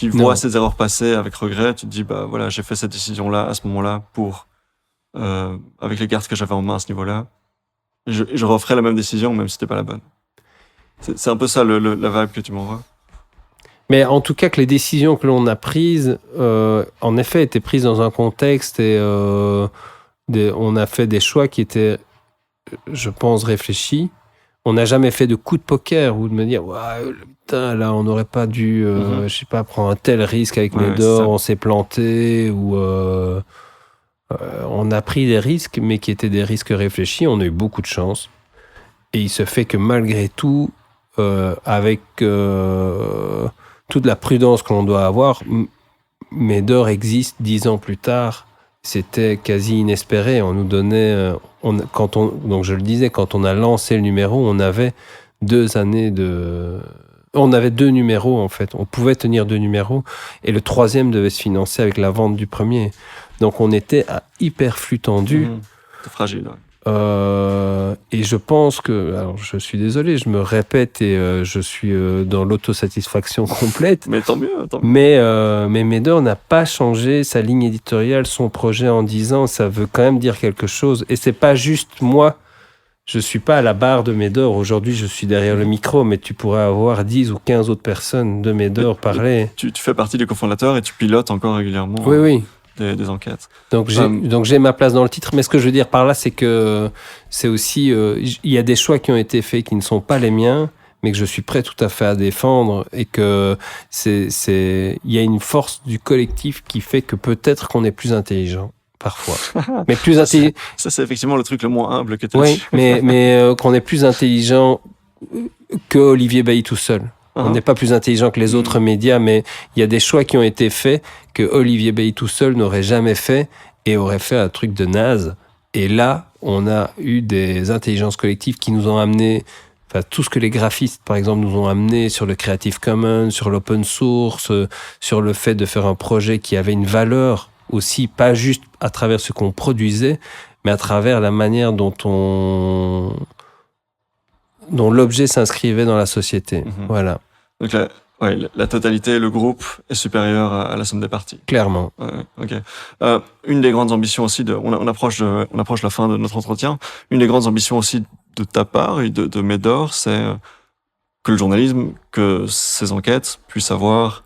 voit ses erreurs passées avec regret. Tu te dis, bah voilà, j'ai fait cette décision-là à ce moment-là avec les cartes que j'avais en main à ce niveau-là. Je referai la même décision, même si c'était pas la bonne. C'est un peu ça la vibe que tu m'envoies. Mais en tout cas, que les décisions que l'on a prises, en effet, étaient prises dans un contexte et on a fait des choix qui étaient, je pense, réfléchis. On n'a jamais fait de coup de poker ou de me dire, putain, là, on n'aurait pas dû, je sais pas, prendre un tel risque avec Médor, on s'est planté ou on a pris des risques, mais qui étaient des risques réfléchis. On a eu beaucoup de chance. Et il se fait que malgré tout, avec toute la prudence que l'on doit avoir, Médor existe 10 ans plus tard. C'était quasi inespéré. On nous donnait, donc je le disais, quand on a lancé le numéro, on avait 2 années on avait 2 numéros en fait. On pouvait tenir 2 numéros et le 3e devait se financer avec la vente du premier. Donc on était à hyper flux tendu. C'est fragile. Ouais. Et je pense que, alors je suis désolé, je me répète et je suis dans l'autosatisfaction complète. Mais tant mieux. Mais Médor n'a pas changé sa ligne éditoriale, son projet en 10 ans. Ça veut quand même dire quelque chose. Et c'est pas juste moi. Je suis pas à la barre de Médor. Aujourd'hui, je suis derrière le micro, mais tu pourrais avoir 10 ou 15 autres personnes de Médor parler. Tu fais partie des cofondateurs et tu pilotes encore régulièrement. Oui. Des enquêtes. Donc j'ai ma place dans le titre, mais ce que je veux dire par là, c'est que c'est aussi il y a des choix qui ont été faits qui ne sont pas les miens, mais que je suis prêt tout à fait à défendre et que il y a une force du collectif qui fait que peut-être qu'on est plus intelligent parfois, mais plus intelligent. Ça c'est effectivement le truc le moins humble que tu as. Oui, mais qu'on est plus intelligent que Olivier Bailly tout seul. On n'est pas plus intelligent que les autres médias, mais il y a des choix qui ont été faits que Olivier Bailly tout seul n'aurait jamais fait et aurait fait un truc de naze. Et là, on a eu des intelligences collectives qui nous ont amené, tout ce que les graphistes, par exemple, nous ont amené sur le Creative Commons, sur l'open source, sur le fait de faire un projet qui avait une valeur aussi, pas juste à travers ce qu'on produisait, mais à travers la manière dont l'objet s'inscrivait dans la société. Voilà. Donc la totalité, le groupe est supérieur à la somme des parties. Clairement. Ok. Une des grandes ambitions aussi on approche la fin de notre entretien. Une des grandes ambitions aussi de ta part et de Médor, c'est que le journalisme, que ces enquêtes puissent avoir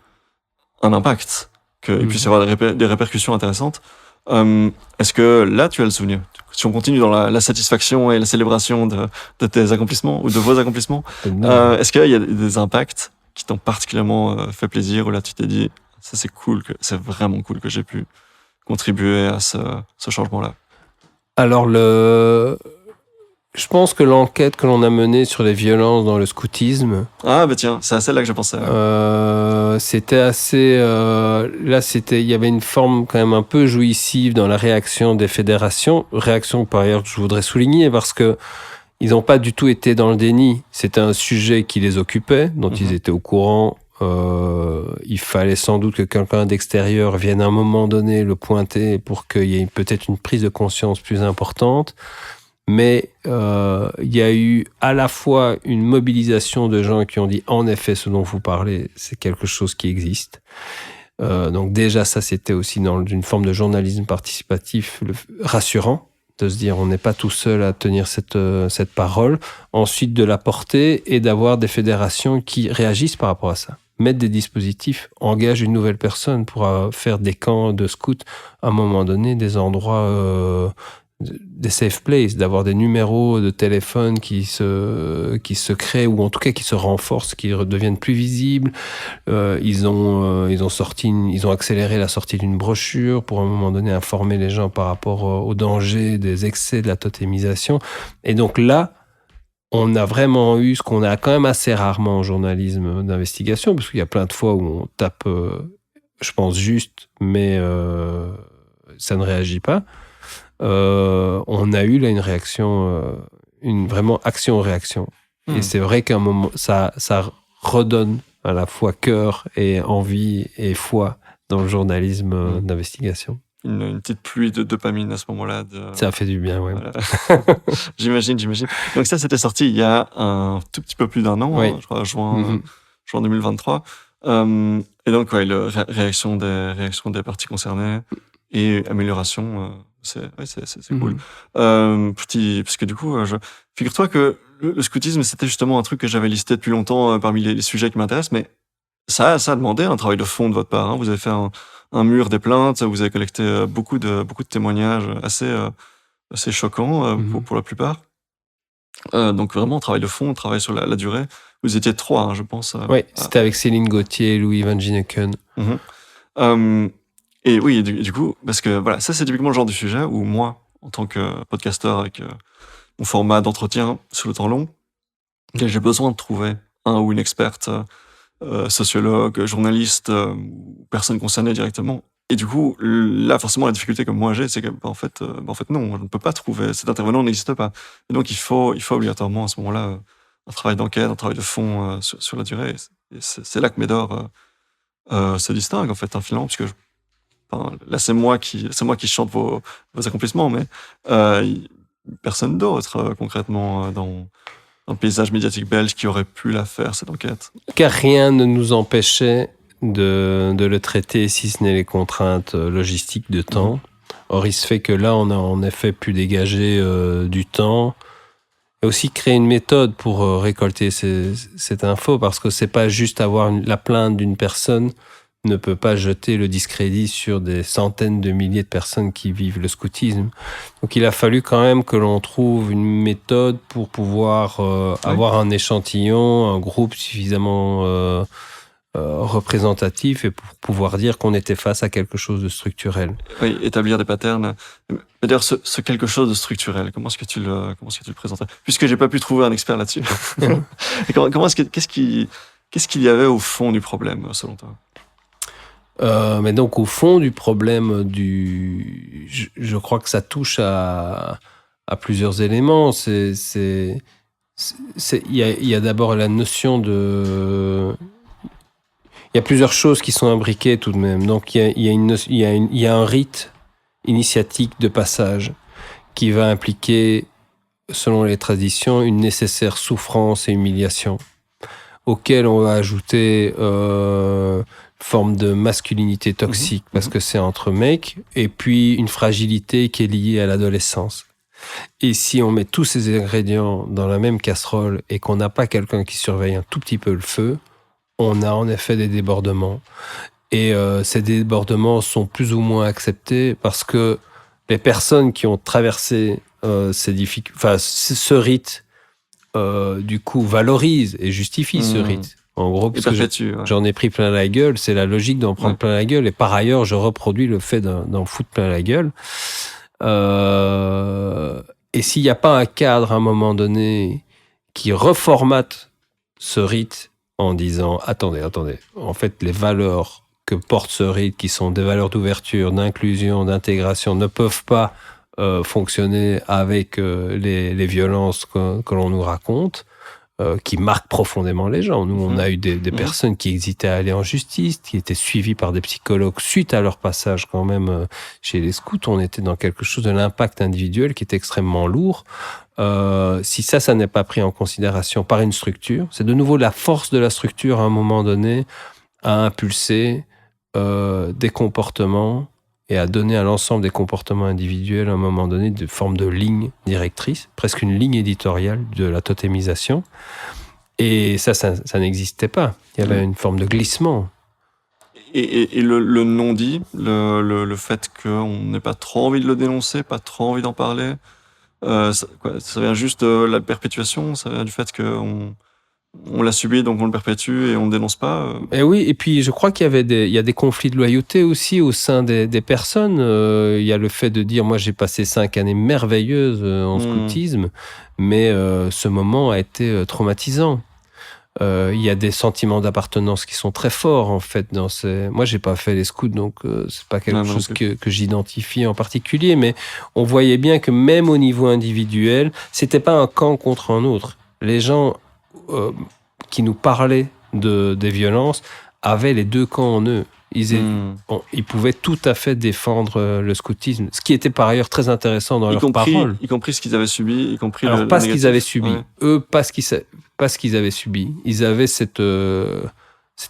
un impact, qu'il puisse y avoir des répercussions intéressantes. Est-ce que là, tu as le souvenir? Si on continue dans la satisfaction et la célébration de tes accomplissements ou de vos accomplissements, est-ce qu'il y a des impacts qui t'ont particulièrement fait plaisir, ou là tu t'es dit, ça c'est vraiment cool que j'ai pu contribuer à ce changement-là? Alors, je pense que l'enquête que l'on a menée sur les violences dans le scoutisme... Ah, bah tiens, c'est à celle-là que je pensais. C'était assez... là, il y avait une forme quand même un peu jouissive dans la réaction des fédérations. Réaction, par ailleurs, que je voudrais souligner, parce que ils n'ont pas du tout été dans le déni. C'était un sujet qui les occupait, dont ils étaient au courant. Il fallait sans doute que quelqu'un d'extérieur vienne à un moment donné le pointer pour qu'il y ait peut-être une prise de conscience plus importante. Mais il y a eu à la fois une mobilisation de gens qui ont dit en effet ce dont vous parlez, c'est quelque chose qui existe. Donc déjà ça, c'était aussi dans une forme de journalisme participatif rassurant, de se dire on n'est pas tout seul à tenir cette parole. Ensuite de la porter et d'avoir des fédérations qui réagissent par rapport à ça. Mettre des dispositifs, engage une nouvelle personne pour faire des camps de scouts à un moment donné, des endroits... des safe places, d'avoir des numéros de téléphone qui se créent, ou en tout cas qui se renforcent, qui deviennent plus visibles. Ils ont accéléré la sortie d'une brochure pour à un moment donné informer les gens par rapport aux dangers des excès de la totémisation. Et donc là, on a vraiment eu ce qu'on a quand même assez rarement en journalisme d'investigation, parce qu'il y a plein de fois où on tape, je pense juste, mais ça ne réagit pas. On a eu là une réaction, une vraiment action-réaction. Et c'est vrai qu'à un moment, ça redonne à la fois cœur et envie et foi dans le journalisme d'investigation. Une petite pluie de dopamine à ce moment-là. Ça fait du bien, oui. Voilà. J'imagine. Donc ça, c'était sorti il y a un tout petit peu plus d'un an, oui. Je crois, juin 2023. Et donc, réaction des parties concernées et amélioration... c'est cool. Parce que du coup, figure-toi que le scoutisme, c'était justement un truc que j'avais listé depuis longtemps parmi les sujets qui m'intéressent, mais ça a demandé un travail de fond de votre part. Hein. Vous avez fait un mur des plaintes, vous avez collecté beaucoup de témoignages assez choquants pour la plupart. Donc vraiment, travail de fond, travail sur la durée. Vous étiez 3, hein, je pense. Oui, c'était avec Céline Gauthier et Louis Van Gineken. Et oui, du coup, parce que voilà, ça c'est typiquement le genre de sujet où moi, en tant que podcasteur avec mon format d'entretien sur le temps long, j'ai besoin de trouver un ou une experte, sociologue, journaliste, ou personne concernée directement. Et du coup, là, forcément, la difficulté que moi j'ai, c'est que, en fait, non, je ne peux pas trouver, cet intervenant n'existe pas. Et donc, il faut obligatoirement, à ce moment-là, un travail d'enquête, un travail de fond sur la durée. Et c'est là que Médor se distingue, en fait, finalement, parce que là, c'est moi qui chante vos accomplissements, mais personne d'autre, concrètement, dans le paysage médiatique belge qui aurait pu la faire, cette enquête. Car rien ne nous empêchait de le traiter, si ce n'est les contraintes logistiques de temps. Or, il se fait que là, on a en effet pu dégager du temps et aussi créer une méthode pour récolter cette info, parce que c'est pas juste avoir la plainte d'une personne ne peut pas jeter le discrédit sur des centaines de milliers de personnes qui vivent le scoutisme. Donc il a fallu quand même que l'on trouve une méthode pour pouvoir avoir un échantillon, un groupe suffisamment représentatif et pour pouvoir dire qu'on était face à quelque chose de structurel. Oui, établir des patterns. Mais d'ailleurs, ce quelque chose de structurel, comment est-ce que tu le présentais? Puisque j'ai pas pu trouver un expert là-dessus. Qu'est-ce qu'il y avait au fond du problème, selon toi? Mais donc, au fond du problème, je crois que ça touche à plusieurs éléments. Il y a d'abord la notion de... Il y a plusieurs choses qui sont imbriquées tout de même. Donc, il y a un rite initiatique de passage qui va impliquer, selon les traditions, une nécessaire souffrance et humiliation, auquel on va ajouter forme de masculinité toxique, parce que c'est entre mecs, et puis une fragilité qui est liée à l'adolescence. Et si on met tous ces ingrédients dans la même casserole et qu'on n'a pas quelqu'un qui surveille un tout petit peu le feu, on a en effet des débordements. Et ces débordements sont plus ou moins acceptés parce que les personnes qui ont traversé ces difficultés, enfin ce rite, du coup, valorisent et justifient ce rite. En gros, parce que j'en ai pris plein la gueule, c'est la logique d'en prendre plein la gueule. Et par ailleurs, je reproduis le fait d'en foutre plein la gueule. Et s'il n'y a pas un cadre à un moment donné qui reformate ce rite en disant attendez, en fait, les valeurs que porte ce rite, qui sont des valeurs d'ouverture, d'inclusion, d'intégration, ne peuvent pas fonctionner avec les violences que l'on nous raconte. Qui marquent profondément les gens. Nous, on a eu des personnes qui hésitaient à aller en justice, qui étaient suivies par des psychologues suite à leur passage quand même chez les scouts. On était dans quelque chose de l'impact individuel qui est extrêmement lourd. Si ça n'est pas pris en considération par une structure, c'est de nouveau la force de la structure à un moment donné à impulser des comportements et à donner à l'ensemble des comportements individuels à un moment donné de forme de ligne directrice, presque une ligne éditoriale de la totémisation. Et ça n'existait pas. Il y avait une forme de glissement. Et le non-dit, le fait qu'on n'ait pas trop envie de le dénoncer, pas trop envie d'en parler, ça vient juste de la perpétuation, ça vient du fait qu'on l'a subi, donc on le perpétue et on ne dénonce pas. Et oui, et puis je crois qu'il y a des conflits de loyauté aussi au sein des personnes. Il y a le fait de dire, moi j'ai passé 5 années merveilleuses en scoutisme, mais ce moment a été traumatisant. Il y a des sentiments d'appartenance qui sont très forts en fait dans ces. Moi j'ai pas fait les scouts, donc c'est pas quelque chose que j'identifie en particulier, mais on voyait bien que même au niveau individuel, c'était pas un camp contre un autre. Les gens qui nous parlaient des violences avaient les deux camps en eux. Ils pouvaient tout à fait défendre le scoutisme, ce qui était par ailleurs très intéressant dans leurs paroles. Y compris ce qu'ils avaient subi, y compris alors, pas ce qu'ils avaient subi. Ouais. Eux, pas ce qu'ils avaient subi. Ils avaient cette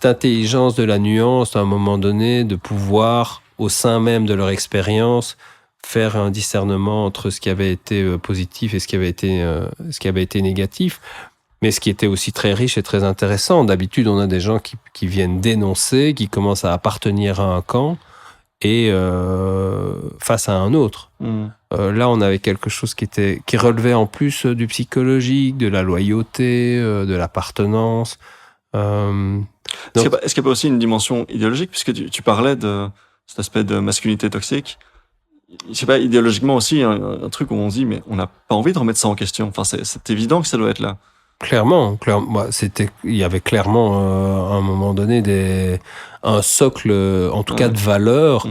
intelligence de la nuance à un moment donné, de pouvoir, au sein même de leur expérience, faire un discernement entre ce qui avait été positif et ce qui avait été négatif. Mais ce qui était aussi très riche et très intéressant. D'habitude, on a des gens qui viennent dénoncer, qui commencent à appartenir à un camp et face à un autre. Là, on avait quelque chose qui relevait en plus du psychologique, de la loyauté, de l'appartenance. Est-ce qu'il n'y a pas aussi une dimension idéologique, puisque tu parlais de cet aspect de masculinité toxique? Je sais pas, idéologiquement aussi, un truc où on se dit, mais on n'a pas envie de remettre ça en question. Enfin, c'est évident que ça doit être là. Clairement, il y avait clairement à un moment donné un socle, en tout cas de valeurs,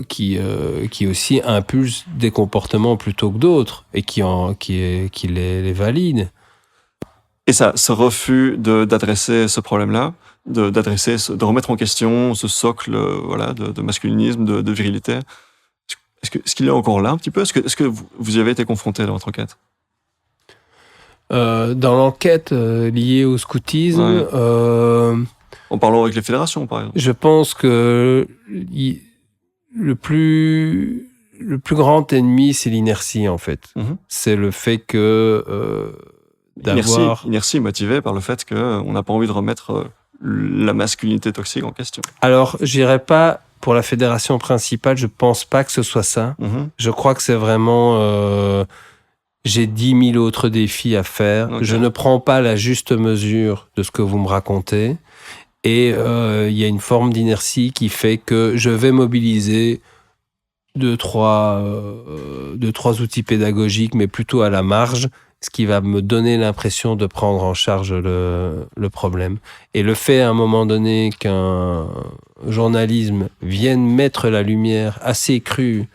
qui aussi impulse des comportements plutôt que d'autres et qui les valide. Et ça, ce refus d'adresser ce problème-là, de remettre en question ce socle, de masculinisme, de virilité, est-ce qu'il est encore là un petit peu? Est-ce que vous y avez été confronté dans votre enquête? Dans l'enquête liée au scoutisme, en parlant avec les fédérations, par exemple. Je pense que le plus grand ennemi, c'est l'inertie, en fait. C'est le fait que Inertie motivée par le fait qu'on n'a pas envie de remettre la masculinité toxique en question. Alors, j'irais pas pour la fédération principale, je pense pas que ce soit ça. Je crois que c'est vraiment... j'ai 10 000 autres défis à faire. Okay. Je ne prends pas la juste mesure de ce que vous me racontez. Et y a une forme d'inertie qui fait que je vais mobiliser deux, trois outils pédagogiques, mais plutôt à la marge, ce qui va me donner l'impression de prendre en charge le problème. Et le fait, à un moment donné, qu'un journalisme vienne mettre la lumière assez crue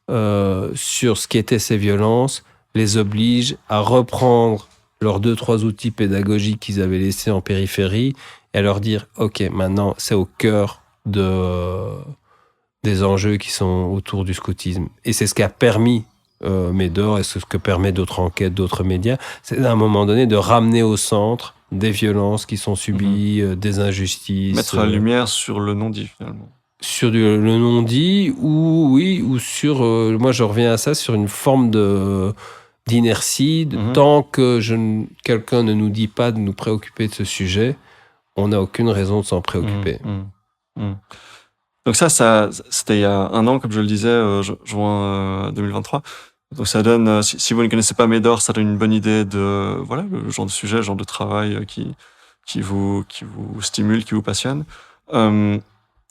sur ce qu'étaient ces violences, les oblige à reprendre leurs 2-3 outils pédagogiques qu'ils avaient laissés en périphérie et à leur dire « Ok, maintenant, c'est au cœur des enjeux qui sont autour du scoutisme. » Et c'est ce qui a permis Médor, et c'est ce que permet d'autres enquêtes, d'autres médias, c'est à un moment donné de ramener au centre des violences qui sont subies, des injustices. Mettre la lumière sur le non-dit, finalement. sur le non-dit ou sur, moi je reviens à ça, sur une forme d'inertie. Tant que quelqu'un ne nous dit pas de nous préoccuper de ce sujet, on n'a aucune raison de s'en préoccuper. Donc ça, c'était il y a un an, comme je le disais, juin 2023. Donc ça donne, si vous ne connaissez pas Médor, ça donne une bonne idée de le genre de sujet, le genre de travail qui vous stimule, qui vous passionne.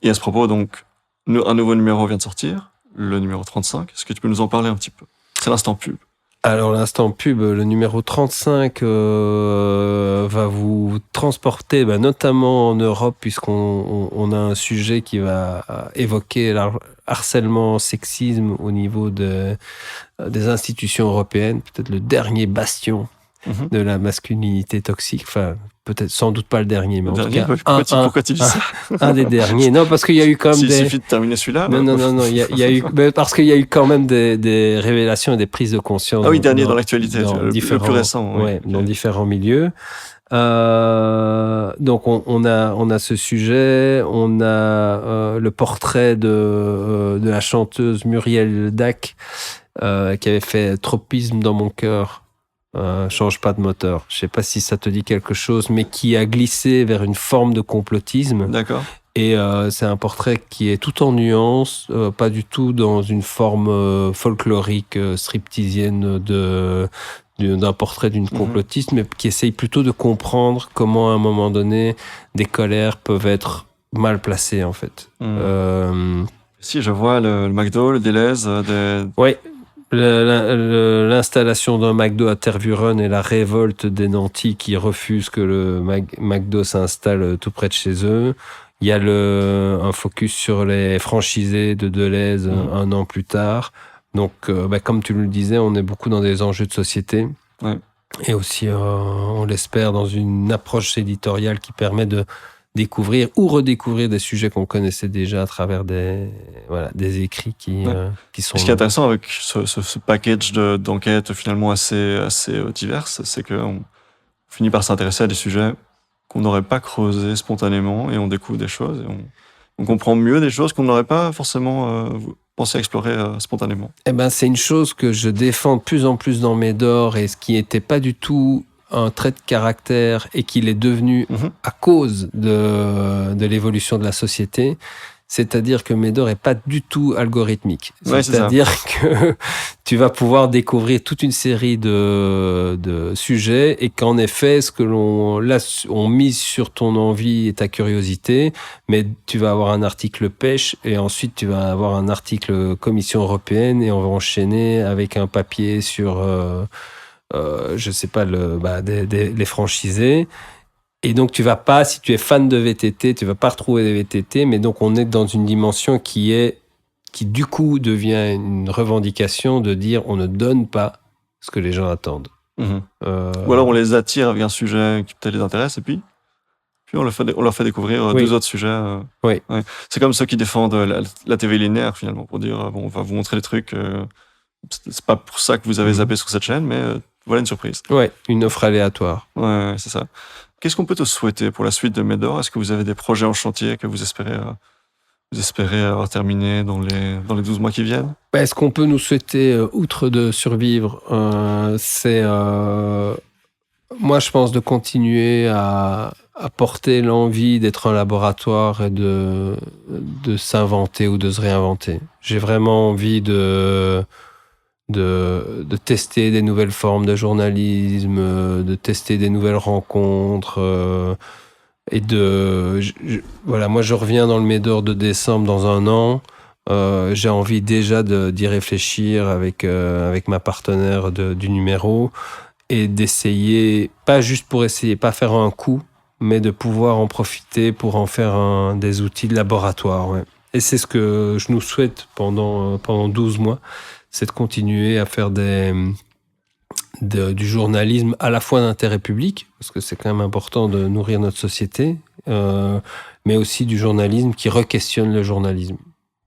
Et à ce propos, donc, un nouveau numéro vient de sortir, le numéro 35. Est-ce que tu peux nous en parler un petit peu? C'est l'instant pub. Alors, l'instant pub, le numéro 35 va vous transporter, notamment en Europe, puisqu'on a un sujet qui va évoquer le harcèlement, sexisme au niveau des institutions européennes, peut-être le dernier bastion de la masculinité toxique. Enfin, peut-être sans doute pas le dernier, mais en tout cas pourquoi tu dis ça? Un des derniers. Non, parce qu'il y a eu quand même il suffit de terminer celui-là. Non. Il y a eu parce qu'il y a eu quand même des révélations et des prises de conscience. Ah oui, dernier dans l'actualité, le plus récent. Dans différents milieux. Donc on a ce sujet, on a le portrait de la chanteuse Muriel Dac qui avait fait Tropisme dans mon cœur. Change pas de moteur. Je sais pas si ça te dit quelque chose, mais qui a glissé vers une forme de complotisme. D'accord. Et c'est un portrait qui est tout en nuances, pas du tout dans une forme folklorique, stripteasienne d'un portrait d'une complotiste, mais qui essaye plutôt de comprendre comment à un moment donné des colères peuvent être mal placées en fait. Si je vois le McDo, le Deleuze, Oui. L'installation d'un McDo à Tervuren et la révolte des nantis qui refusent que le McDo s'installe tout près de chez eux. Il y a un focus sur les franchisés de Deleuze un an plus tard. Donc, comme tu le disais, on est beaucoup dans des enjeux de société. Ouais. Et aussi, on l'espère, dans une approche éditoriale qui permet de découvrir ou redécouvrir des sujets qu'on connaissait déjà à travers des écrits qui sont... Ce qui est intéressant avec ce package d'enquêtes finalement assez diverses, c'est qu'on finit par s'intéresser à des sujets qu'on n'aurait pas creusés spontanément et on découvre des choses et on comprend mieux des choses qu'on n'aurait pas forcément pensé explorer spontanément. C'est une chose que je défends de plus en plus dans Médor et ce qui n'était pas du tout un trait de caractère et qu'il est devenu à cause de l'évolution de la société, c'est-à-dire que Médor n'est pas du tout algorithmique. C'est-à-dire que tu vas pouvoir découvrir toute une série de sujets et qu'en effet, ce que on mise sur ton envie et ta curiosité, mais tu vas avoir un article pêche et ensuite tu vas avoir un article Commission européenne et on va enchaîner avec un papier sur... je sais pas, les franchisés. Et donc, tu vas pas, si tu es fan de VTT, tu vas pas retrouver des VTT, mais donc on est dans une dimension qui du coup devient une revendication de dire on ne donne pas ce que les gens attendent. Ou alors on les attire avec un sujet qui peut-être les intéresse et puis on leur fait découvrir deux autres sujets. Oui. Ouais. C'est comme ceux qui défendent la TV linéaire finalement, pour dire on va vous montrer des trucs, c'est pas pour ça que vous avez zappé sur cette chaîne, mais voilà une surprise. Ouais, une offre aléatoire. Ouais, c'est ça. Qu'est-ce qu'on peut te souhaiter pour la suite de Médor? Est-ce que vous avez des projets en chantier que vous espérez avoir terminé dans les 12 mois qui viennent? Ce qu'on peut nous souhaiter, outre de survivre, c'est, moi je pense, de continuer à porter l'envie d'être un laboratoire et de s'inventer ou de se réinventer. J'ai vraiment envie de tester des nouvelles formes de journalisme, de tester des nouvelles rencontres, et moi je reviens dans le Médor de décembre dans un an. J'ai envie déjà d'y réfléchir avec ma partenaire du numéro et d'essayer, pas juste pour essayer, pas faire un coup, mais de pouvoir en profiter pour en faire des outils de laboratoire. Ouais. Et c'est ce que je nous souhaite pendant 12 mois. C'est de continuer à faire du journalisme à la fois d'intérêt public, parce que c'est quand même important de nourrir notre société, mais aussi du journalisme qui re-questionne le journalisme.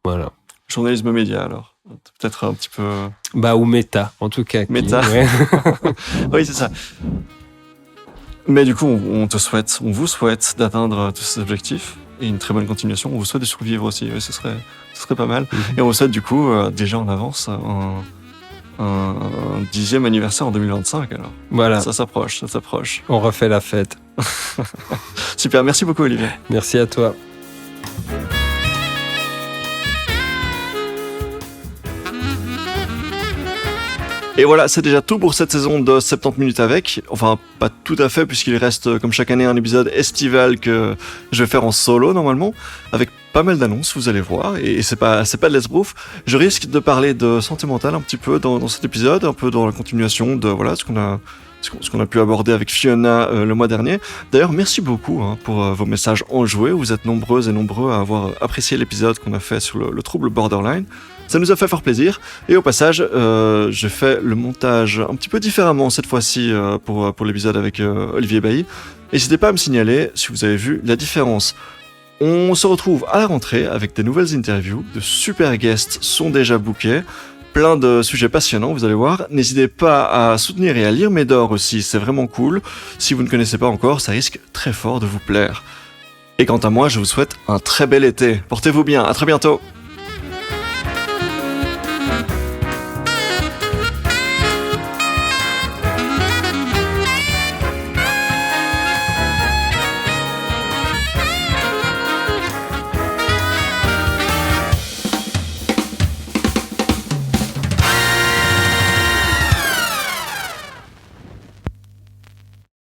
Voilà. Journalisme média, alors. Peut-être un petit peu... ou méta, en tout cas. Méta. Ouais. Oui, c'est ça. Mais du coup, on vous souhaite d'atteindre tous ces objectifs. et une très bonne continuation. On vous souhaite de survivre aussi, oui, ce serait pas mal. Et on vous souhaite du coup, déjà en avance, un 10e anniversaire en 2025 alors. Voilà. Ça s'approche. On refait la fête. Super, merci beaucoup Olivier. Merci à toi. Et voilà, c'est déjà tout pour cette saison de 70 minutes avec. Enfin, pas tout à fait, puisqu'il reste, comme chaque année, un épisode estival que je vais faire en solo, normalement, avec pas mal d'annonces, vous allez voir, et c'est pas de Let's Proof. Je risque de parler de santé mentale un petit peu dans cet épisode, un peu dans la continuation de, voilà, ce qu'on a pu aborder avec Fiona le mois dernier. D'ailleurs, merci beaucoup pour vos messages enjoués. Vous êtes nombreuses et nombreux à avoir apprécié l'épisode qu'on a fait sur le trouble borderline. Ça nous a fait fort plaisir. Et au passage, j'ai fait le montage un petit peu différemment cette fois-ci pour l'épisode avec Olivier Bailly. N'hésitez pas à me signaler si vous avez vu la différence. On se retrouve à la rentrée avec des nouvelles interviews. De super guests sont déjà bookés. Plein de sujets passionnants, vous allez voir. N'hésitez pas à soutenir et à lire Médor aussi, c'est vraiment cool. Si vous ne connaissez pas encore, ça risque très fort de vous plaire. Et quant à moi, je vous souhaite un très bel été. Portez-vous bien, à très bientôt.